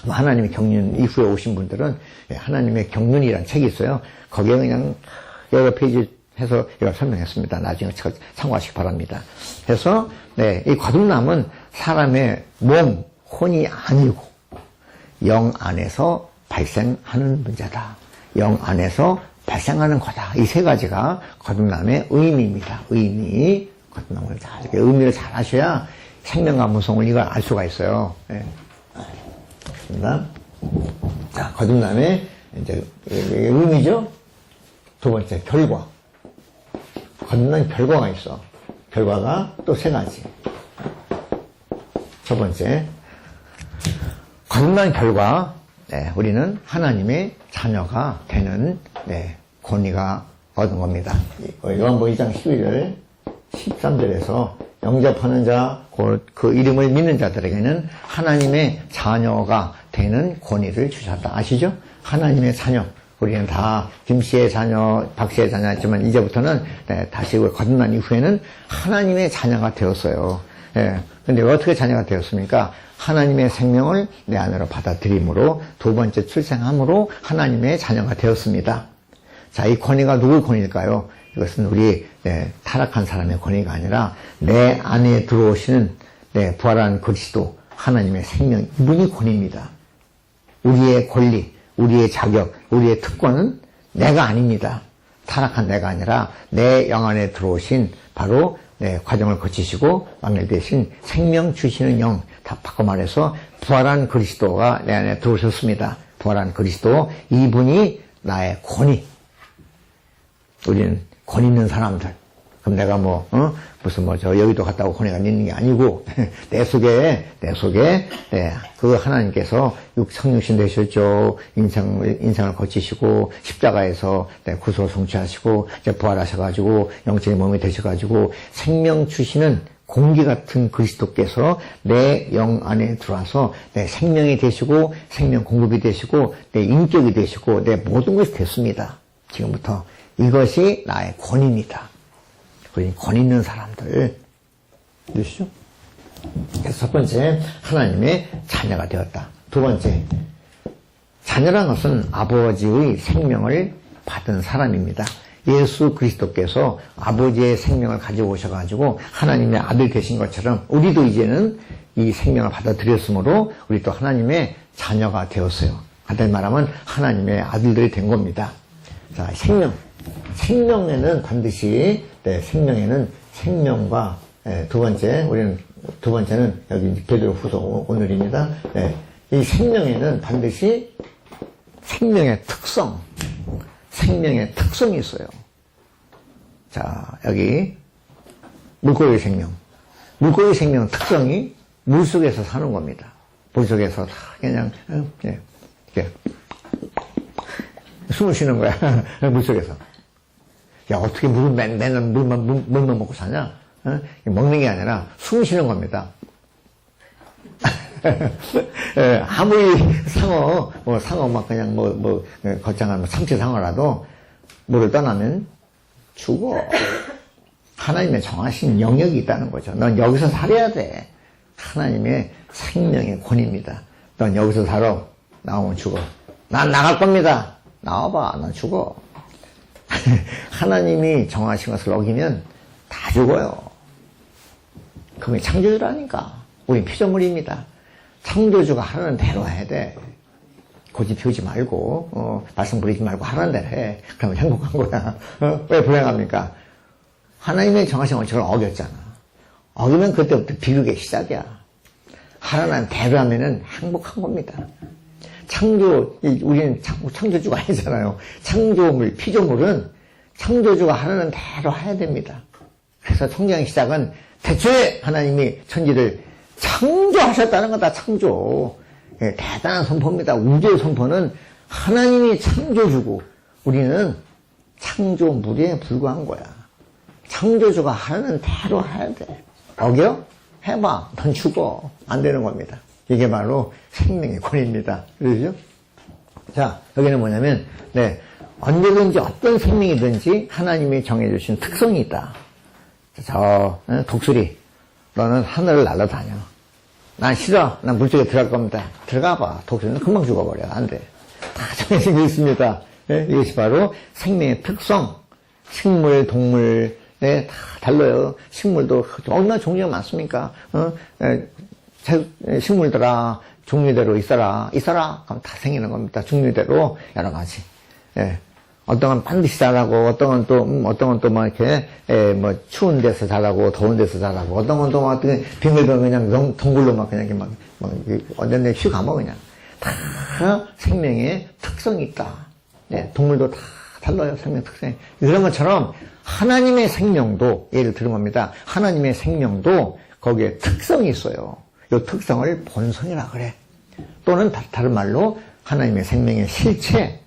하나님의 경륜 이후에 오신 분들은 하나님의 경륜이라는 책이 있어요. 거기에 그냥 여러 페이지 해서 이걸 설명했습니다. 나중에 참고하시기 바랍니다. 그래서 이 거듭남은 사람의 몸, 혼이 아니고 영 안에서 발생하는 문제다. 영 안에서 발생하는 거다. 이 세 가지가 거듭남의 의미입니다. 거듭남을 의미를 잘 아셔야 생명과 무성을 이걸 알 수가 있어요. 네. 자, 거듭남의 이제 의미죠. 두 번째, 결과. 거듭난 결과가 있어. 결과가 또 세 가지. 첫 번째, 거듭난 결과. 우리는 하나님의 자녀가 되는 권위가 얻은 겁니다. 요한복음 2장 11절, 13절에서 영접하는 자, 그 이름을 믿는 자들에게는 하나님의 자녀가 되는 권위를 주셨다. 아시죠? 하나님의 자녀. 우리는 다 김씨의 자녀, 박씨의 자녀였지만 이제부터는 다시 거듭난 이후에는 하나님의 자녀가 되었어요. 근데 어떻게 자녀가 되었습니까? 하나님의 생명을 내 안으로 받아들임으로 두 번째 출생함으로 하나님의 자녀가 되었습니다. 자, 이 권위가 누구 권위일까요? 이것은 우리 타락한 사람의 권위가 아니라 내 안에 들어오시는 부활한 그리스도 하나님의 생명, 이분이 권위입니다. 우리의 권리, 우리의 자격, 우리의 특권은 내가 아닙니다. 타락한 내가 아니라 내 영 안에 들어오신 바로 과정을 거치시고 왕래되신 생명 주시는 영, 다 바꿔 말해서 부활한 그리스도가 내 안에 들어오셨습니다. 부활한 그리스도, 이분이 나의 권위. 우리는 권위 있는 사람들. 그럼 내가 저 여의도 갔다 오고 권위가 있는 게 아니고, 내 속에, 그 하나님께서 성육신 되셨죠. 인생을 거치시고, 십자가에서 구속을 성취하시고, 이제 부활하셔가지고, 영적인 몸이 되셔가지고, 생명 주시는 공기 같은 그리스도께서 내 영 안에 들어와서 내 생명이 되시고, 생명 공급이 되시고, 내 인격이 되시고, 내 모든 것이 됐습니다. 지금부터. 이것이 나의 권위입니다. 우리 권위 있는 사람들. 보시죠? 그래서 첫 번째, 하나님의 자녀가 되었다. 두 번째, 자녀란 것은 아버지의 생명을 받은 사람입니다. 예수 그리스도께서 아버지의 생명을 가지고 오셔가지고 하나님의 아들 되신 것처럼 우리도 이제는 이 생명을 받아들였으므로 우리 또 하나님의 자녀가 되었어요. 간단히 말하면 하나님의 아들들이 된 겁니다. 자, 생명에는 반드시 생명에는 생명과 두 번째는 여기 베드로후서 오늘입니다. 이 생명에는 반드시 생명의 특성이 있어요. 자, 여기 물고기 생명. 물고기 생명 특성이 물속에서 사는 겁니다. 물속에서 그냥 이렇게 숨을 쉬는 거야. 물속에서. 야, 어떻게 맨날 물만 먹고 사냐? 먹는 게 아니라 숨 쉬는 겁니다. 아무리 상어 막 그냥 거창한 참치 상어라도 물을 떠나면 죽어. 하나님의 정하신 영역이 있다는 거죠. 넌 여기서 살아야 돼. 하나님의 생명의 권위입니다. 넌 여기서 살아. 나오면 죽어. 난 나갈 겁니다. 나와봐. 난 죽어. 하나님이 정하신 것을 어기면 다 죽어요. 그게 창조주라니까. 우린 피조물입니다. 창조주가 하라는 대로 해야 돼. 고집 피우지 말고, 말씀 부리지 말고 하라는 대로 해. 그러면 행복한 거야. 왜 불행합니까? 하나님의 정하신 원칙을 어겼잖아. 어기면 그때부터 비극의 시작이야. 하나님 대로 하면은 행복한 겁니다. 우리는 창조주가 아니잖아요. 창조물, 피조물은 창조주가 하라는 대로 해야 됩니다. 그래서 성경의 시작은 태초에 하나님이 천지를 창조하셨다는 거다, 창조. 예, 대단한 선포입니다. 우주의 선포는 하나님이 창조주고 우리는 창조물에 불과한 거야. 창조주가 하라는 대로 해야 돼. 어겨? 해봐. 넌 죽어. 안 되는 겁니다. 이게 바로 생명의 권위입니다. 그러죠? 자, 여기는 뭐냐면, 네, 언제든지 어떤 생명이든지 하나님이 정해주신 특성이 있다. 독수리, 너는 하늘을 날아다녀. 난 싫어. 난 물속에 들어갈 겁니다. 들어가봐. 독수리는 금방 죽어버려. 안 돼. 다 정해진 게 있습니다. 네, 이것이 바로 생명의 특성. 식물, 동물, 네, 다 달라요. 식물도 얼마나 종류가 많습니까? 식물들아, 종류대로 있어라. 그럼 다 생기는 겁니다. 종류대로 여러 가지. 예. 어떤 건 반드시 자라고, 어떤 건 또 막 이렇게, 추운 데서 자라고, 더운 데서 자라고, 어떤 건 또 막 어떻게, 빙글빙글 그냥 동굴로 막 그냥 어떤 데 휘 감아 그냥. 다 생명의 특성이 있다. 네, 동물도 다 달라요. 생명 특성이. 이런 것처럼 하나님의 생명도, 예를 들은 겁니다. 하나님의 생명도 거기에 특성이 있어요. 이 특성을 본성이라 그래. 또는 다른 말로 하나님의 생명의 실체.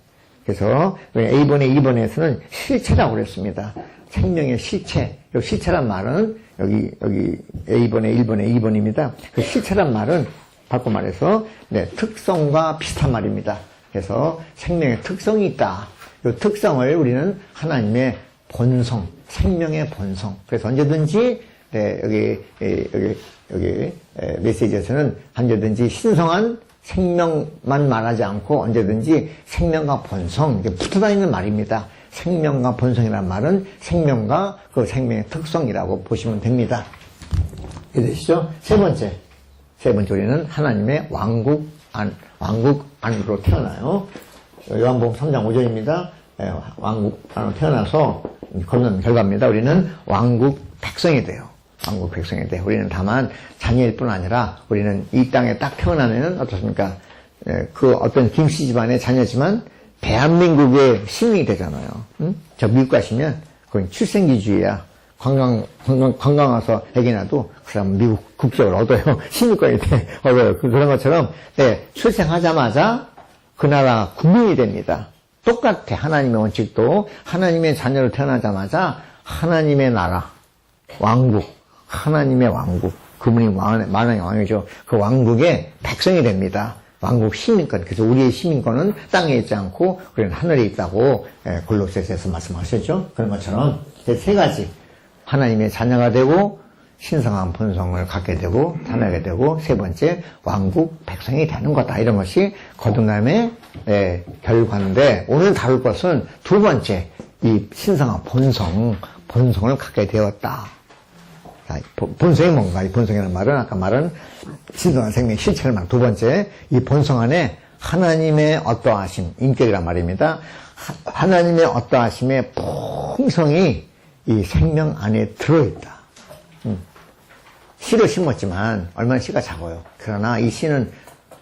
그래서 A번에 2번에서는 실체라고 그랬습니다. 생명의 실체. 이 실체란 말은 여기 A번에 1번에 2번입니다. 그 실체란 말은 바꿔 말해서 네, 특성과 비슷한 말입니다. 그래서 생명의 특성이 있다. 이 특성을 우리는 하나님의 본성, 생명의 본성. 그래서 언제든지 네, 여기 메시지에서는 언제든지 신성한 생명만 말하지 않고 언제든지 생명과 본성, 이게 붙어 다니는 말입니다. 생명과 본성이라는 말은 생명과 그 생명의 특성이라고 보시면 됩니다. 이해되시죠? 세 번째 우리는 하나님의 왕국 안으로 태어나요. 요한복음 3장 5절입니다. 왕국 안으로 태어나서 거듭난 결과입니다. 우리는 왕국 백성이 돼요. 왕국 백성이 돼. 우리는 다만 자녀일 뿐 아니라 우리는 이 땅에 딱 태어나면은 어떻습니까? 그 어떤 김씨 집안의 자녀지만 대한민국의 시민이 되잖아요. 응? 저 미국 가시면 그건 출생기주의야. 관광 와서 애기 낳아도 그 사람은 미국 국적을 얻어요. 시민권이 돼. 얻어요. 그런 것처럼 네, 출생하자마자 그 나라 국민이 됩니다. 똑같아. 하나님의 원칙도 하나님의 자녀로 태어나자마자 하나님의 나라, 왕국, 하나님의 왕국, 그분이 만왕의 왕이죠. 그 왕국의 백성이 됩니다. 왕국 시민권. 그래서 우리의 시민권은 땅에 있지 않고 우리는 하늘에 있다고 골로새서에서 말씀하셨죠. 그런 것처럼 세 가지. 하나님의 자녀가 되고 신성한 본성을 갖게 되고 타나게 되고 세 번째 왕국 백성이 되는 거다. 이런 것이 거듭남의 결과인데 오늘 다룰 것은 두 번째 이 신성한 본성을 갖게 되었다. 본성이 뭔가? 이 본성이라는 말은 아까 말한 신성한 생명의 실체를 말한 두 번째 이 본성 안에 하나님의 어떠하심, 인격이란 말입니다. 하나님의 어떠하심의 풍성이 이 생명 안에 들어있다. 씨를 심었지만 얼마나 씨가 작아요. 그러나 이 씨는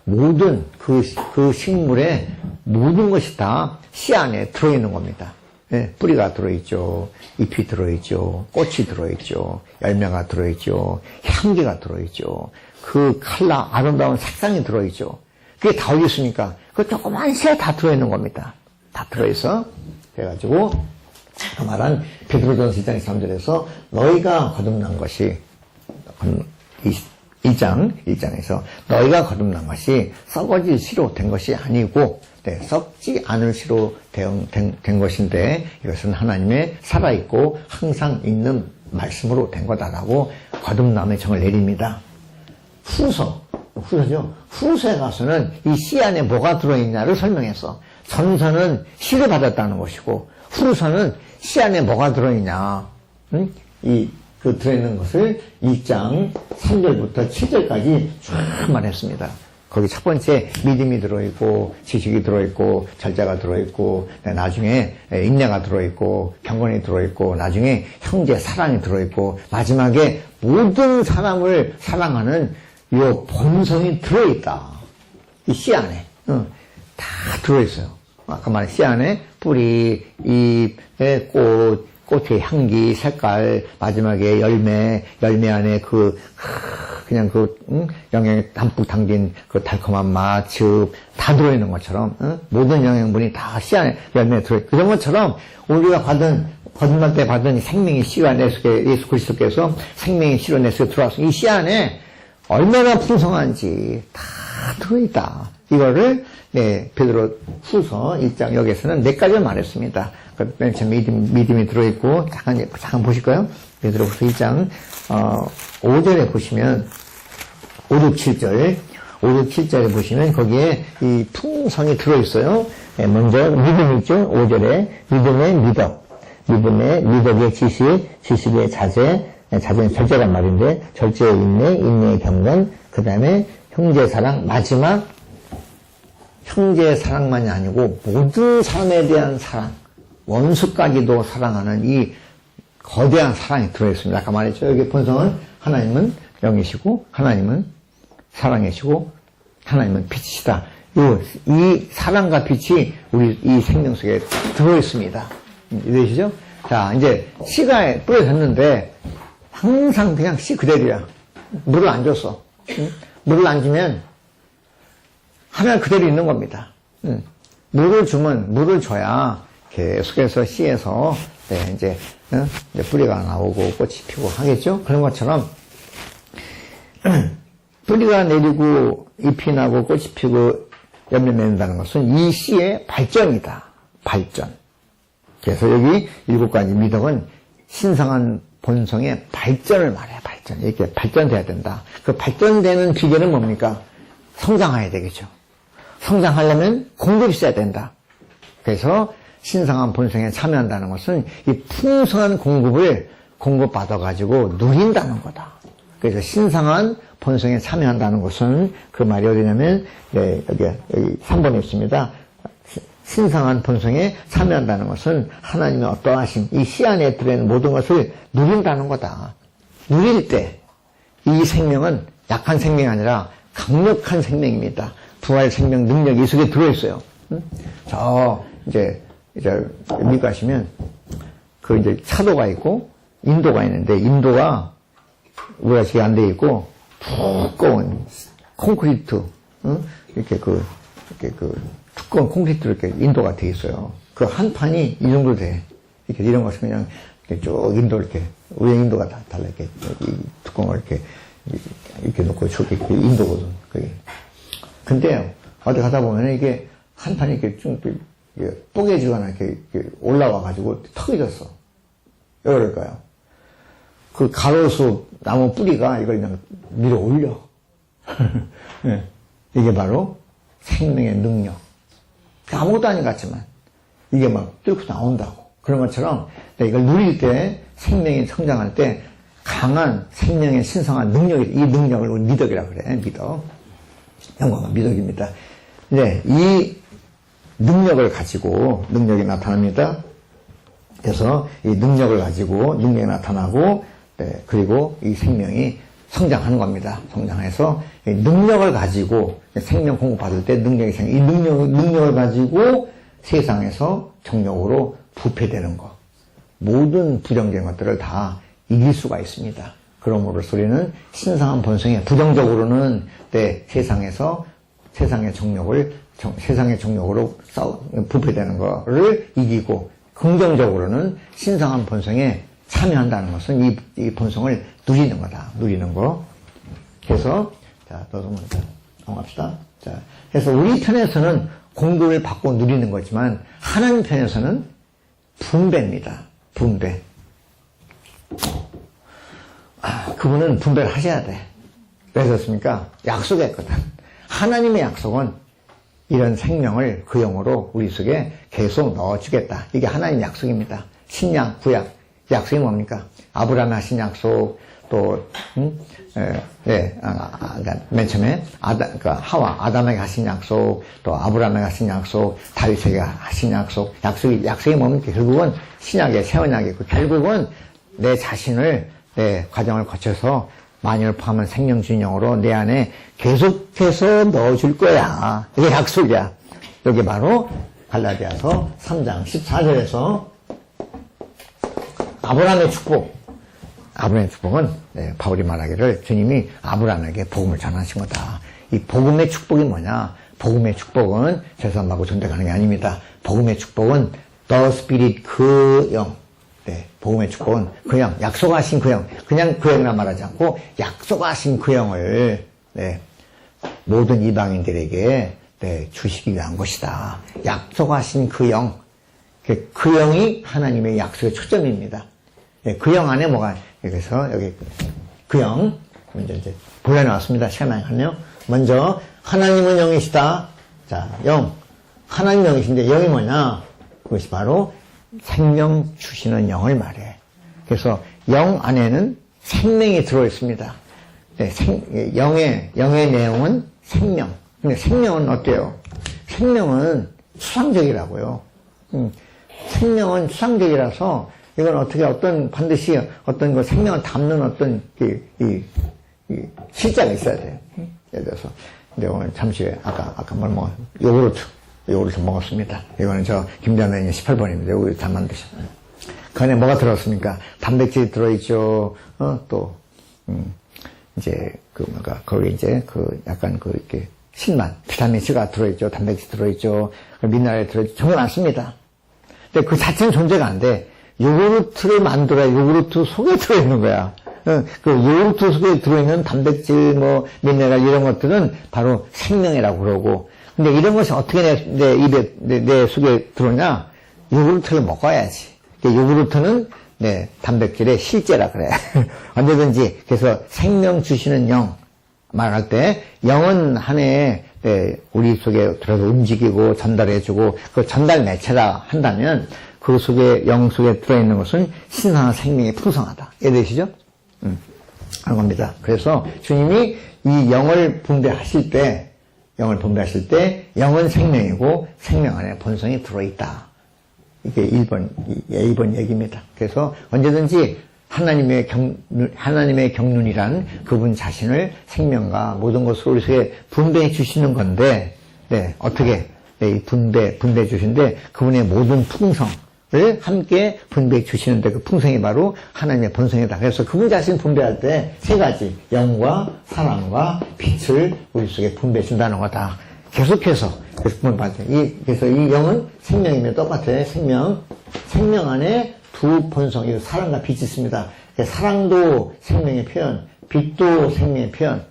모든 그 식물의 모든 것이 다 씨 안에 들어있는 겁니다. 네, 뿌리가 들어있죠. 잎이 들어있죠. 꽃이 들어있죠. 열매가 들어있죠. 향기가 들어있죠. 그 아름다운 색상이 들어있죠. 그게 다 어디 있습니까? 그 조그만 씨에 다 들어있는 겁니다. 다 들어있어. 그래가지고 그 말한 베드로전서 1장 3절에서 너희가 거듭난 것이 1장에서 너희가 거듭난 것이 썩어질 씨로 된 것이 아니고 썩지 않을 씨로 된 것인데 이것은 하나님의 살아있고 항상 있는 말씀으로 된 거다라고 거듭남의 정을 내립니다. 후서죠. 후서에 가서는 이 씨 안에 뭐가 들어있냐를 설명했어. 전서는 씨를 받았다는 것이고 후서는 씨 안에 뭐가 들어있냐. 그 들어있는 것을 2장 3절부터 7절까지 쭉 말했습니다. 거기 첫 번째 믿음이 들어있고 지식이 들어있고 절제가 들어있고 나중에 인내가 들어있고 경건이 들어있고 나중에 형제 사랑이 들어있고 마지막에 모든 사람을 사랑하는 이 본성이 들어있다. 이 씨 안에 다 들어있어요. 아까 말한 씨 안에 뿌리, 잎, 꽃, 꽃의 향기, 색깔, 마지막에 열매 안에 영양이 담뿍 담긴 그 달콤한 맛, 즙, 다 들어있는 것처럼, 모든 영양분이 다 씨 안에 열매에 들어있고, 그런 것처럼 우리가 거듭날 때 받은 생명의 씨가 내 속에, 예수 그리스도께서 생명의 씨로 내 속에 들어와서 이 씨 안에 얼마나 풍성한지 다 들어있다. 이거를, 베드로 후서 1장 여기에서는 4가지를 말했습니다. 맨 처음 믿음이 들어있고, 잠깐 보실까요? 베드로 후서 1장, 5절에 보시면, 5, 6, 7절에 보시면 거기에 이 풍성이 들어있어요. 먼저 믿음이 있죠. 5절에 믿음의 미덕, 믿음의 미덕의 지식의 자제는 절제란 말인데 절제의 인내, 인내의 경건, 그 다음에 형제 사랑, 마지막 형제 사랑만이 아니고 모든 사람에 대한 사랑, 원수까지도 사랑하는 이 거대한 사랑이 들어있습니다. 아까 말했죠. 여기 본성은 하나님은 영이시고 하나님은 사랑이시고 하나님은 빛이시다. 이 사랑과 빛이 우리 이 생명 속에 들어있습니다. 이해되시죠? 자, 이제 씨가 뿌려졌는데 항상 그냥 씨 그대로야. 물을 안 줬어. 물을 안 주면 하나 그대로 있는 겁니다. 물을 줘야 계속해서 씨에서 이제 뿌리가 나오고 꽃이 피고 하겠죠? 그런 것처럼 뿌리가 내리고 잎이 나고 꽃이 피고 열매 맺는다는 것은 이 씨의 발전이다. 발전. 그래서 여기 7가지 미덕은 신성한 본성의 발전을 말해요. 발전. 이렇게 발전돼야 된다. 그 발전되는 비결은 뭡니까? 성장해야 되겠죠. 성장하려면 공급이 있어야 된다. 그래서 신성한 본성에 참여한다는 것은 이 풍성한 공급을 공급받아가지고 누린다는 거다. 그래서 신성한 본성에 참여한다는 것은 그 말이 어디냐면 여기 3번에 있습니다. 신성한 본성에 참여한다는 것은 하나님의 어떠하심, 이 씨 안에 들어있는 모든 것을 누린다는 거다. 누릴 때 이 생명은 약한 생명이 아니라 강력한 생명입니다. 부활 생명 능력이 이 속에 들어있어요. 이제 미국 가시면 이제 차도가 있고 인도가 있는데 인도가 우리가 지금 안 돼 있고 두꺼운 콘크리트, 이렇게 두꺼운 콘크리트로 이렇게 인도가 돼 있어요. 그 한 판이 이 정도 돼. 이런 것은 그냥 쭉 인도 이렇게, 우리 인도가 다 달라. 이렇게, 이 두꺼운 걸 이렇게 놓고 저기 인도거든. 그게. 근데 어디 가다 보면 이게 한 판이 이렇게 쭉 뽀개지거나 이렇게 올라와가지고 턱이 졌어. 왜 그럴까요? 그 가로수 나무 뿌리가 이걸 그냥 밀어 올려. 네. 이게 바로 생명의 능력. 아무것도 아닌 것 같지만 이게 막 뚫고 나온다고. 그런 것처럼 이걸 누릴 때 생명이 성장할 때 강한 생명의 신성한 능력이, 이 능력을 우리 미덕이라고 그래. 미덕. 영광은 미덕입니다. 네, 이 능력을 가지고 능력이 나타납니다. 그래서 이 능력을 가지고 능력이 나타나고 그리고 이 생명이 성장하는 겁니다. 성장해서 이 능력을 가지고 생명 공급받을 때 능력이 생겨. 이 능력을 가지고 세상에서 정력으로 부패되는 것. 모든 부정적인 것들을 다 이길 수가 있습니다. 그러므로써 우리는 신성한 본성에 부정적으로는 세상의 정력으로 부패되는 것을 이기고 긍정적으로는 신성한 본성에 참여한다는 것은 이 본성을 누리는 거다. 누리는 거. 그래서, 자, 넘어갑시다. 자, 그래서 우리 편에서는 공급을 받고 누리는 거지만, 하나님 편에서는 분배입니다. 분배. 그분은 분배를 하셔야 돼. 왜 그렇습니까? 약속했거든. 하나님의 약속은 이런 생명을 그 영으로 우리 속에 계속 넣어주겠다. 이게 하나님의 약속입니다. 신약, 구약. 약속이 뭡니까? 아브라함이 하신 약속, 또, 그러니까 맨 처음에 아담에게 하신 약속, 또 아브라함에게 하신 약속, 다윗에게 하신 약속이 뭡니까? 결국은 신약의 새 언약의 결국은 내 자신을 내 과정을 거쳐서 만유를 포함한 생명준영으로 내 안에 계속해서 넣어줄 거야. 이게 약속이야. 여기 바로 갈라디아서 3장 14절에서 아브라함의 축복은 바울이 말하기를 주님이 아브라함에게 복음을 전하신 거다. 이 복음의 축복이 뭐냐? 복음의 축복은 죄송하고 존대하는 게 아닙니다. 복음의 축복은 The Spirit 그 영. 복음의 축복은 그 영, 약속하신 그 영. 그냥 그 영이라 말하지 않고 약속하신 그 영을 모든 이방인들에게 주시기 위한 것이다. 약속하신 그 영. 그 영이 하나님의 약속의 초점입니다. 그 영 안에 뭐가, 그래서 여기 그 영, 먼저 이제 보여놨습니다. 시간 많이 갔네요. 먼저, 하나님은 영이시다. 자, 영. 하나님 영이신데, 영이 뭐냐? 그것이 바로 생명 주시는 영을 말해. 그래서 영 안에는 생명이 들어있습니다. 영의 내용은 생명. 근데 생명은 어때요? 생명은 추상적이라고요. 생명은 추상적이라서 이건 반드시 어떤 그 생명을 담는 어떤 실자가 있어야 돼요. 예를 들어서, 근데 오늘 잠시 후에 아까 뭘 요구르트 먹었습니다. 이거는 김자매님 18번입니다. 요구르트 다 만드셨어요. 그 안에 뭐가 들었습니까? 단백질이 들어있죠. 거기 약간 이렇게 신맛, 비타민 C가 들어있죠. 단백질 들어있죠. 미네랄이 들어있죠. 정말 많습니다. 근데 그 자체는 존재가 안 돼. 요구르트를 만들어야 요구르트 속에 들어있는 거야. 그 요구르트 속에 들어있는 단백질, 미네랄 이런 것들은 바로 생명이라고 그러고. 근데 이런 것이 어떻게 내 입에, 내 속에 들어오냐? 요구르트를 먹어야지. 요구르트는 단백질의 실제라 그래. 언제든지. 그래서 생명 주시는 영. 말할 때, 영은 한 해에 우리 속에 들어서 움직이고 전달해주고, 그 전달 매체라 한다면, 그 속에, 영 속에 들어있는 것은 신성한 생명이 풍성하다. 이해되시죠? 그런 겁니다. 그래서 주님이 이 영을 분배하실 때, 영은 생명이고, 생명 안에 본성이 들어있다. 이게 1번 얘기입니다. 그래서 언제든지 하나님의 경륜이란 그분 자신을 생명과 모든 것을 우리 속에 분배해 주시는 건데, 어떻게, 분배해 주시는데, 그분의 모든 풍성을 함께 분배해 주시는데, 그 풍성이 바로 하나님의 본성이다. 그래서 그분 자신 분배할 때 세 가지, 영과 사랑과 빛을 우리 속에 분배해 준다는 거다. 계속해서, 그래서 이 영은 생명이면 똑같아요. 생명 안에 두 본성, 사랑과 빛이 있습니다. 사랑도 생명의 표현, 빛도 생명의 표현.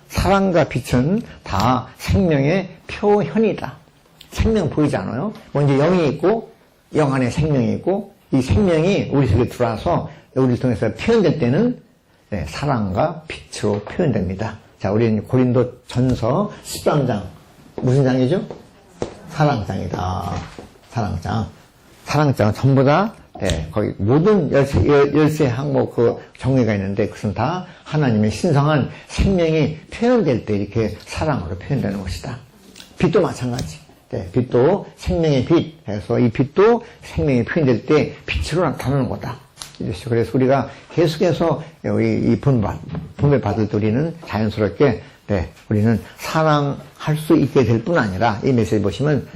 사랑과 빛은 다 생명의 표현이다. 생명 보이지 않아요? 먼저 영이 있고, 영 안에 생명이 있고, 이 생명이 우리 속에 들어와서 우리를 통해서 표현될 때는 사랑과 빛으로 표현됩니다. 자, 우리는 고린도 전서 13장. 무슨 장이죠? 사랑장이다. 사랑장은 전부 다, 거기 모든 13 항목 정의가 있는데 그것은 다 하나님의 신성한 생명이 표현될 때 이렇게 사랑으로 표현되는 것이다. 빛도 마찬가지. 빛도 생명의 빛. 그래서 이 빛도 생명이 표현될 때 빛으로 나타나는 거다. 그래서 우리가 계속해서 이 분배 받을 때 우리는 자연스럽게 우리는 사랑할 수 있게 될 뿐 아니라 이 메시지 보시면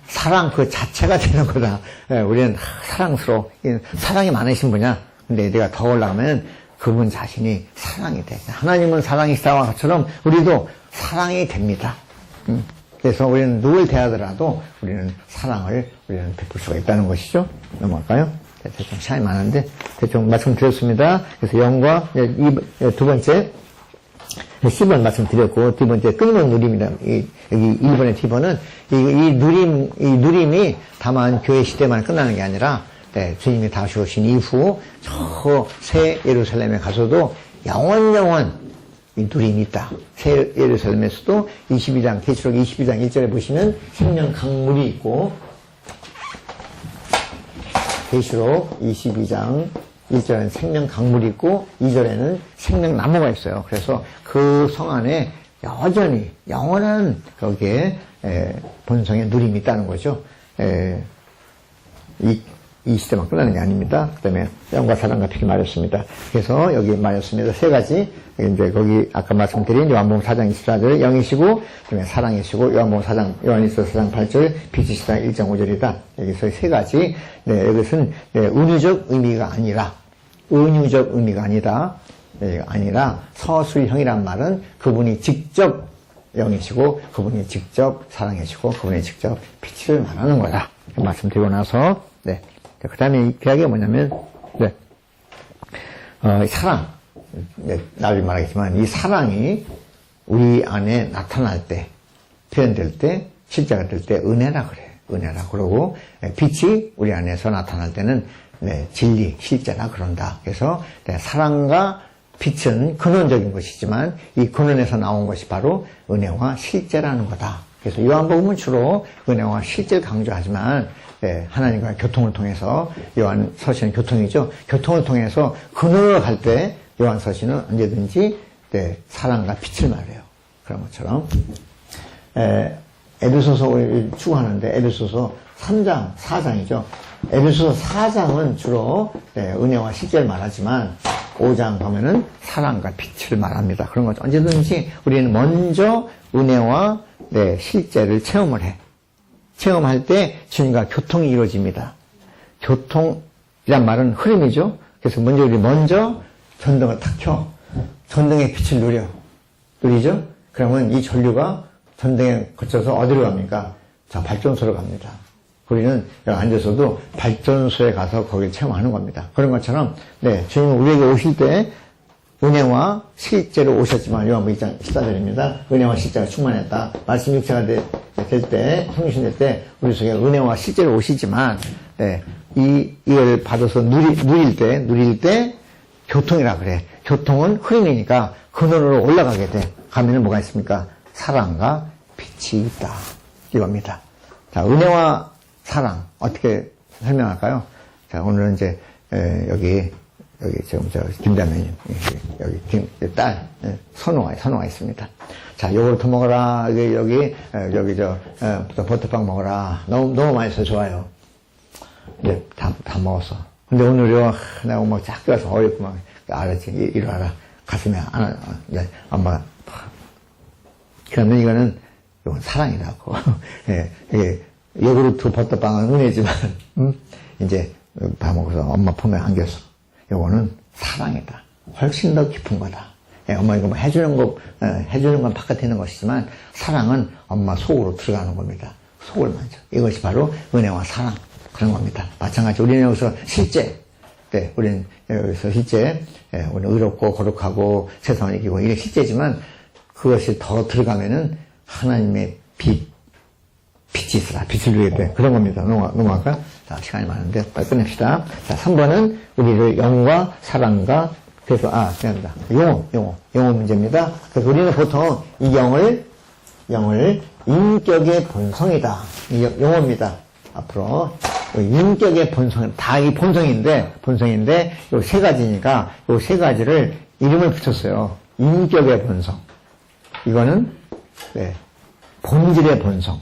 사랑 그 자체가 되는 거다. 우리는 사랑스러워. 사랑이 많으신 분이야. 근데 내가 더 올라가면 그분 자신이 사랑이 돼. 하나님은 사랑이시다와 것처럼 우리도 사랑이 됩니다. 그래서 우리는 누굴 대하더라도 우리는 사랑을 베풀 수가 있다는 것이죠. 넘어갈까요? 대충 시간이 많은데 대충 말씀드렸습니다. 그래서 영과 두 번째 10번 말씀드렸고, 두 번째, 끊임없는 누림이다. 여기 1번의 T번은, 이 누림이 다만 교회 시대만 끝나는 게 아니라, 주님이 다시 오신 이후, 저 새 예루살렘에 가서도 영원 이 누림이 있다. 새 예루살렘에서도 계시록 22장 1절에 보시면 생명 강물이 있고, 계시록 22장 1절에는 생명 강물이 있고 2절에는 생명 나무가 있어요. 그래서 그 성 안에 여전히 영원한 거기에 본성의 누림이 있다는 거죠. 이 시대만 끝나는 게 아닙니다. 그 다음에 영과 사랑과 빛이 말했습니다. 그래서 여기 말했습니다. 세 가지. 이제 거기 아까 말씀드린 요한복음 4장 24절 영이시고, 그 다음에 사랑이시고, 요한일서 4장 8절, 빛이시다 1장 5절이다. 여기서 세 가지. 네, 이것은 은유적 의미가 아니라, 은유적 의미가 아니라 서술형이란 말은 그분이 직접 영이시고, 그분이 직접 사랑이시고, 그분이 직접 빛을 말하는 거다. 말씀드리고 나서, 네. 그 다음에 이야기가 뭐냐면, 네. 사랑. 네, 나중에 말하겠지만, 이 사랑이 우리 안에 나타날 때, 표현될 때, 실제가 될 때, 은혜라 그래. 은혜라 그러고, 빛이 우리 안에서 나타날 때는, 네, 진리, 실제라 그런다. 그래서, 네, 사랑과 빛은 근원적인 것이지만, 이 근원에서 나온 것이 바로 은혜와 실제라는 거다. 그래서 요한복음은 주로 은혜와 실제를 강조하지만, 네, 하나님과의 교통을 통해서, 요한 서신은 교통이죠. 교통을 통해서 근원으로 갈 때, 요한 서신은 언제든지, 네, 사랑과 빛을 말해요. 그런 것처럼. 에베소서를 추구하는데, 에베소서 3장, 4장이죠. 에베소서 4장은 주로, 네, 은혜와 실제를 말하지만, 5장 보면은 사랑과 빛을 말합니다. 그런 거죠. 언제든지 우리는 먼저 은혜와, 네, 실제를 체험을 해. 체험할 때 주님과 교통이 이루어집니다. 교통이란 말은 흐름이죠. 그래서 먼저 전등을 탁 켜. 전등의 빛을 누리죠? 그러면 이 전류가 전등에 거쳐서 어디로 갑니까? 자, 발전소로 갑니다. 우리는 여기 앉아서도 발전소에 가서 거기를 체험하는 겁니다. 그런 것처럼, 네, 주님은 우리에게 오실 때 은혜와 실제로 오셨지만, 요한복음 2장 14절입니다. 은혜와 실제가 충만했다. 말씀 육체가 될 때, 성신될 때, 우리 속에 은혜와 실제로 오시지만, 네, 이걸 받아서 누릴 때, 교통이라 그래. 교통은 흐름이니까 근원으로 올라가게 돼. 가면은 뭐가 있습니까? 사랑과 빛이 있다. 이겁니다. 자, 은혜와 사랑, 어떻게 설명할까요? 자, 오늘은 이제, 여기 지금 김자매님, 여기 딸, 선호가 있습니다. 자, 요거트 먹어라. 버터빵 먹어라. 너무 맛있어. 좋아요. 이제 다 먹었어. 근데 오늘요, 내가 막 작게 가서 어렵고 막, 알았지. 일어나라. 가슴에 엄마가, 그러면 이거는 사랑이라고. 이게 요구르트 버터빵은 은혜지만, 이제 다 먹어서 엄마 품에 안겼어. 요거는 사랑이다. 훨씬 더 깊은 거다. 엄마 이거 뭐 해주는 건 바깥에 있는 것이지만, 사랑은 엄마 속으로 들어가는 겁니다. 속을 만져. 이것이 바로 은혜와 사랑. 그런 겁니다. 마찬가지, 우리는 여기서 실제, 네, 우리는 여기서 실제, 우리는 의롭고 거룩하고 세상을 이기고, 이게 실제지만, 그것이 더 들어가면은 하나님의 빛이 있어라. 빛을 누리게 돼. 그런 겁니다. 넘어갈까? 자, 시간이 많은데, 빨리 끝냅시다. 자, 3번은 우리를 영과 사랑과, 그래서, 미안합니다. 영어 문제입니다. 그래서 우리는 보통 이 영을 인격의 본성이다. 영어입니다. 앞으로. 인격의 본성, 다 이 본성인데, 요 세 가지니까, 요 세 가지를 이름을 붙였어요. 인격의 본성. 이거는, 네, 본질의 본성.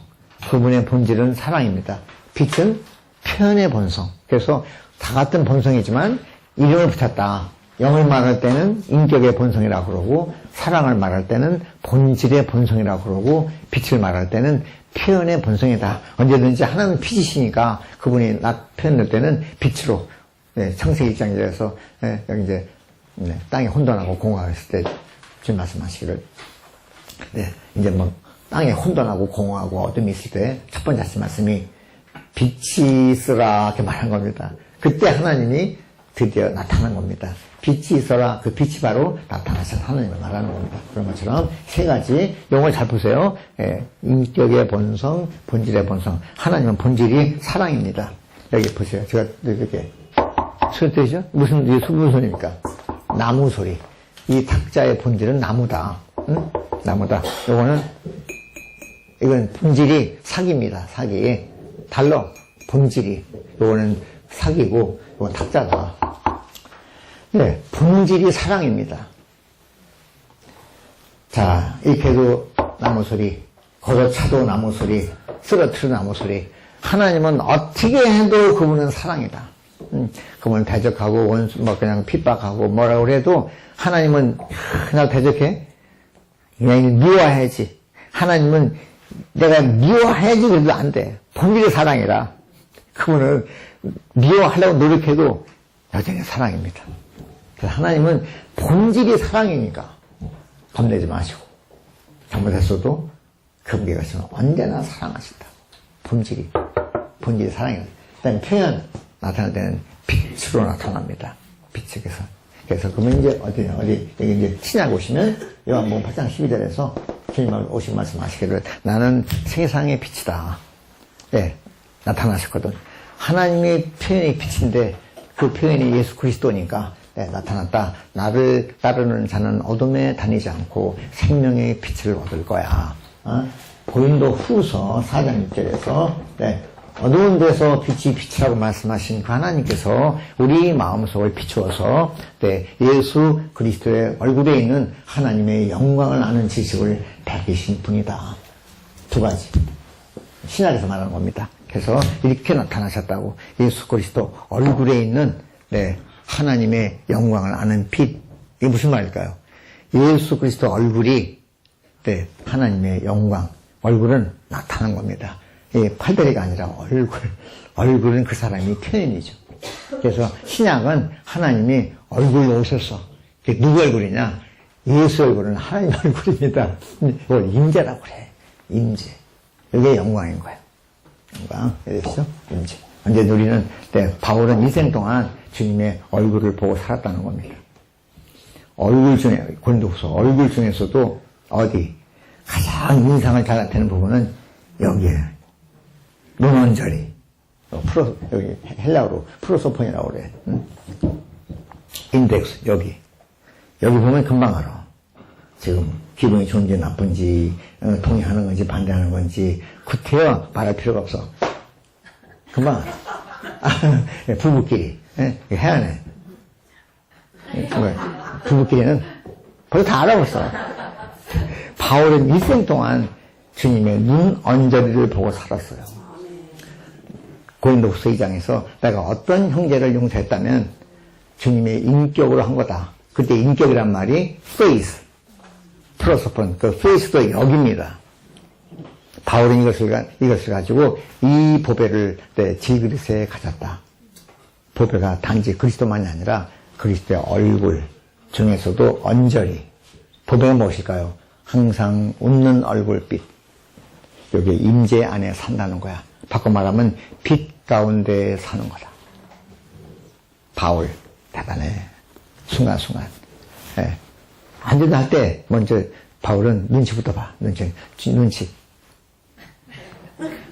그분의 본질은 사랑입니다. 빛은 표현의 본성. 그래서 다 같은 본성이지만 이름을 붙였다. 영을 말할 때는 인격의 본성이라고 그러고, 사랑을 말할 때는 본질의 본성이라고 그러고, 빛을 말할 때는 표현의 본성이다. 언제든지 하나님은 빛이시니까 그분이 표현될 때는 빛으로, 네, 창세기 1장에서, 네, 여기 이제, 네, 땅이 혼돈하고 공허했을 때 주님 말씀하시기를, 네, 이제 뭐 땅에 혼돈하고 공허하고 어둠이 있을 때 첫 번째 하신 말씀이 빛이 있으라 이렇게 말한 겁니다. 그때 하나님이 드디어 나타난 겁니다. 빛이 있어라. 그 빛이 바로 나타나신 하나님을 말하는 겁니다. 그런 것처럼 세 가지 용어를 잘 보세요. 인격의 본성, 본질의 본성. 하나님은 본질이 사랑입니다. 여기 보세요. 제가 이렇게 소리 들리죠? 무슨 손입니까? 나무 소리. 이 탁자의 본질은 나무다. 응? 나무다. 이건 본질이 사기입니다. 사기. 달러. 본질이. 요거는 사기고, 요건 탁자다. 네, 본질이 사랑입니다. 자, 이렇게 해도 나무 소리, 걷어차도 나무 소리, 쓰러트려 나무 소리. 하나님은 어떻게 해도 그분은 사랑이다. 그분은 대적하고 원수, 그냥 핍박하고 뭐라고 그래도 하나님은 나 대적해? 그냥 미워해야지. 하나님은 내가 미워해야지 그래도 안 돼. 본질이 사랑이라. 그분은 미워하려고 노력해도 여전히 사랑입니다. 그래서 하나님은 본질이 사랑이니까 겁내지 마시고 잘못했어도 그분께 가시면 언제나 사랑하신다. 본질이 사랑이다. 그다음에 표현 나타날 때는 빛으로 나타납니다. 빛이 그래서 그러면 이제 어디 여기 이제 신약 오시면 요한복음 8장 12절에서 주님 오신 말씀하시기를 나는 세상의 빛이다. 네, 나타나셨거든. 하나님의 표현이 빛인데 그 표현이 예수 그리스도니까 네, 나타났다. 나를 따르는 자는 어둠에 다니지 않고 생명의 빛을 얻을 거야. 고린도 후서 4장 6절에서 네, 어두운 데서 빛이라고 말씀하신 그 하나님께서 우리 마음속을 비추어서 네, 예수 그리스도의 얼굴에 있는 하나님의 영광을 아는 지식을 베기신 분이다. 두 가지. 신약에서 말하는 겁니다. 그래서 이렇게 나타나셨다고. 예수 그리스도 얼굴에 있는 네, 하나님의 영광을 아는 빛. 이게 무슨 말일까요? 예수 그리스도 얼굴이 네, 하나님의 영광. 얼굴은 나타난 겁니다. 팔다리가 아니라 얼굴은 그 사람이 표현이죠. 그래서 신약은 하나님이 얼굴로 오셔서 누구 얼굴이냐? 예수 얼굴은 하나님 얼굴입니다. 이걸 임재라고 그래. 임재. 이게 영광인 거예요. 영광. 알겠죠? 임재. 근데 우리는 바울은 인생 동안 주님의 얼굴을 보고 살았다는 겁니다. 얼굴 중에 고린도후서 얼굴 중에서도 어디 가장 인상을 잘 나타내는 부분은 여기에 눈언저리 여기 헬라어로 프로소폰이라고 그래. 인덱스 여기 보면 금방 알아. 지금 기분이 좋은지 나쁜지 동의하는 건지 반대하는 건지 구태여 말할 필요가 없어. 금방 알아. 부부끼리 해야 해. 부부끼리는 벌써 다 알아봤어. 바울은 일생 동안 주님의 눈 언저리를 보고 살았어요. 고린도후서 2장에서 내가 어떤 형제를 용서했다면 주님의 인격으로 한 거다. 그때 인격이란 말이 face, 프로소폰, 그 face도 여기입니다. 바울은 이것을 가지고 이 보배를 질그릇에 가졌다. 보배가 단지 그리스도만이 아니라 그리스도의 얼굴 중에서도 언저리. 보배가 무엇일까요? 항상 웃는 얼굴빛. 여기 임재 안에 산다는 거야. 바꿔 말하면 빛 가운데 사는 거다. 바울 대단해. 순간순간. 예. 앉아도 할 때 먼저 바울은 눈치부터 봐. 눈치.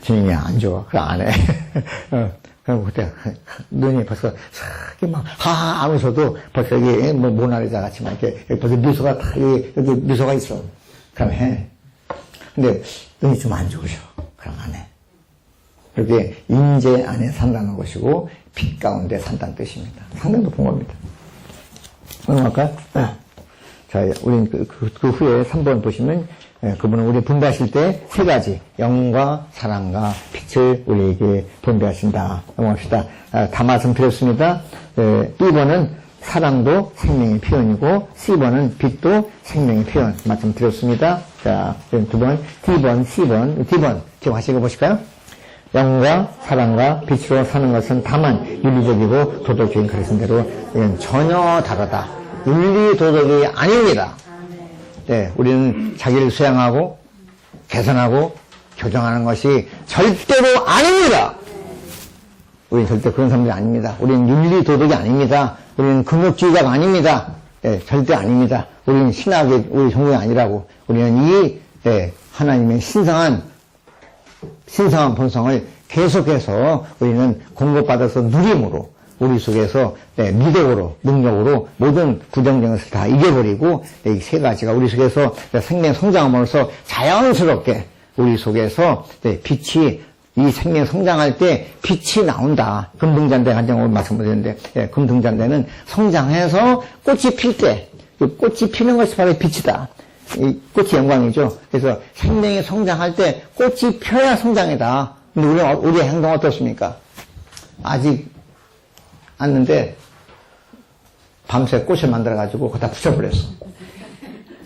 주님이 안 좋아. 그래 안 해. 그럼 그때 눈이 벌써 싹 막 하하 하면서도 벌써 여기 모나리자 같이 막 이렇게 벌써 미소가 다 여기 미소가 있어. 그럼 해. 근데 눈이 좀 안 좋으셔. 그럼 안 해. 이렇게 임재 안에 산다는 것이고 빛 가운데 산다는 뜻입니다. 상당히 높은 겁니다. 넘어갈까요? 자, 우린 그 후에 3번 보시면 그분은 우리 분배하실 때 세 가지 영과 사랑과 빛을 우리에게 분배하신다. 넘어갑시다. 다 말씀드렸습니다. 1번은 사랑도 생명의 표현이고 C번은 빛도 생명의 표현 말씀드렸습니다. 자, 두 번 D번, C번, D번 지금 같이 읽어보실까요? 영과 사랑과 빛으로 사는 것은 다만 윤리적이고 도덕적인 가르침대로 전혀 다르다. 윤리 도덕이 아닙니다. 네, 우리는 자기를 수양하고 개선하고 교정하는 것이 절대로 아닙니다. 우리는 절대 그런 사람들이 아닙니다. 우리는 윤리 도덕이 아닙니다. 우리는 금욕주의자가 아닙니다. 네, 절대 아닙니다. 우리는 신학의 우리 전공이 아니라고. 우리는 하나님의 신성한 본성을 계속해서 우리는 공급받아서 누림으로 우리 속에서 미덕으로 능력으로 모든 부정적인 것을 다 이겨버리고 이 세 가지가 우리 속에서 생명 성장함으로써 자연스럽게 우리 속에서 빛이 이 생명 성장할 때 빛이 나온다. 금등잔대 간장 오늘 말씀드렸는데, 예, 금등잔대는 성장해서 꽃이 필 때, 이 꽃이 피는 것이 바로 빛이다. 이 꽃이 영광이죠. 그래서 생명이 성장할 때 꽃이 펴야 성장이다. 근데 우리의 행동 어떻습니까? 아직 않는데 밤새 꽃을 만들어가지고 거기다 붙여버렸어.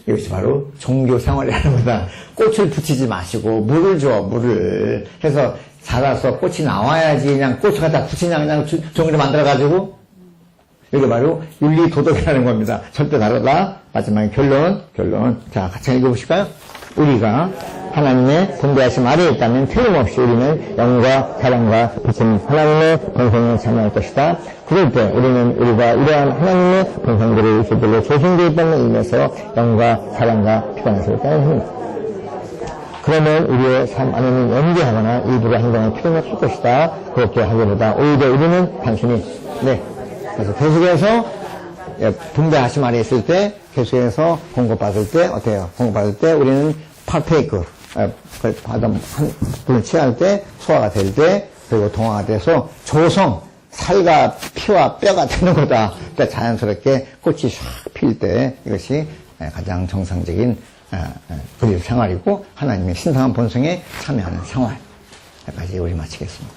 이것이 바로 종교 생활이라는 거다. 꽃을 붙이지 마시고 물을 줘, 물을. 해서 자라서 꽃이 나와야지 그냥 꽃을 갖다 붙이냐 그냥 종이를 만들어가지고. 이게 바로 윤리 도덕이라는 겁니다. 절대 다르다. 마지막에 결론. 자, 같이 읽어보실까요? 우리가 하나님의 공개하심 아래에 있다면 틀림없이 우리는 영과 사랑과 빛은 하나님의 본성에 참여할 것이다. 그럴 때 우리는 우리가 이러한 하나님의 본성들의 의식들로 조성되어 있다는 의미에서 영과 사랑과 빛과 나서 있다는 겁니다. 그러면 우리의 삶 안에는 연기하거나 일부러 행동할 필요가 없을 것이다. 그렇게 하기보다 오히려 우리는 단순히 그래서 계속해서 분배하심 아래 있을 때 계속해서 공급받을 때 어때요? 공급받을 때 우리는 파테이크 한 분을 취할 때 소화가 될 때 그리고 동화가 돼서 조성 살과 피와 뼈가 되는 거다. 그러니까 자연스럽게 꽃이 샥 필 때 이것이 가장 정상적인 그리스 생활이고 하나님의 신성한 본성에 참여하는 생활까지 우리 마치겠습니다.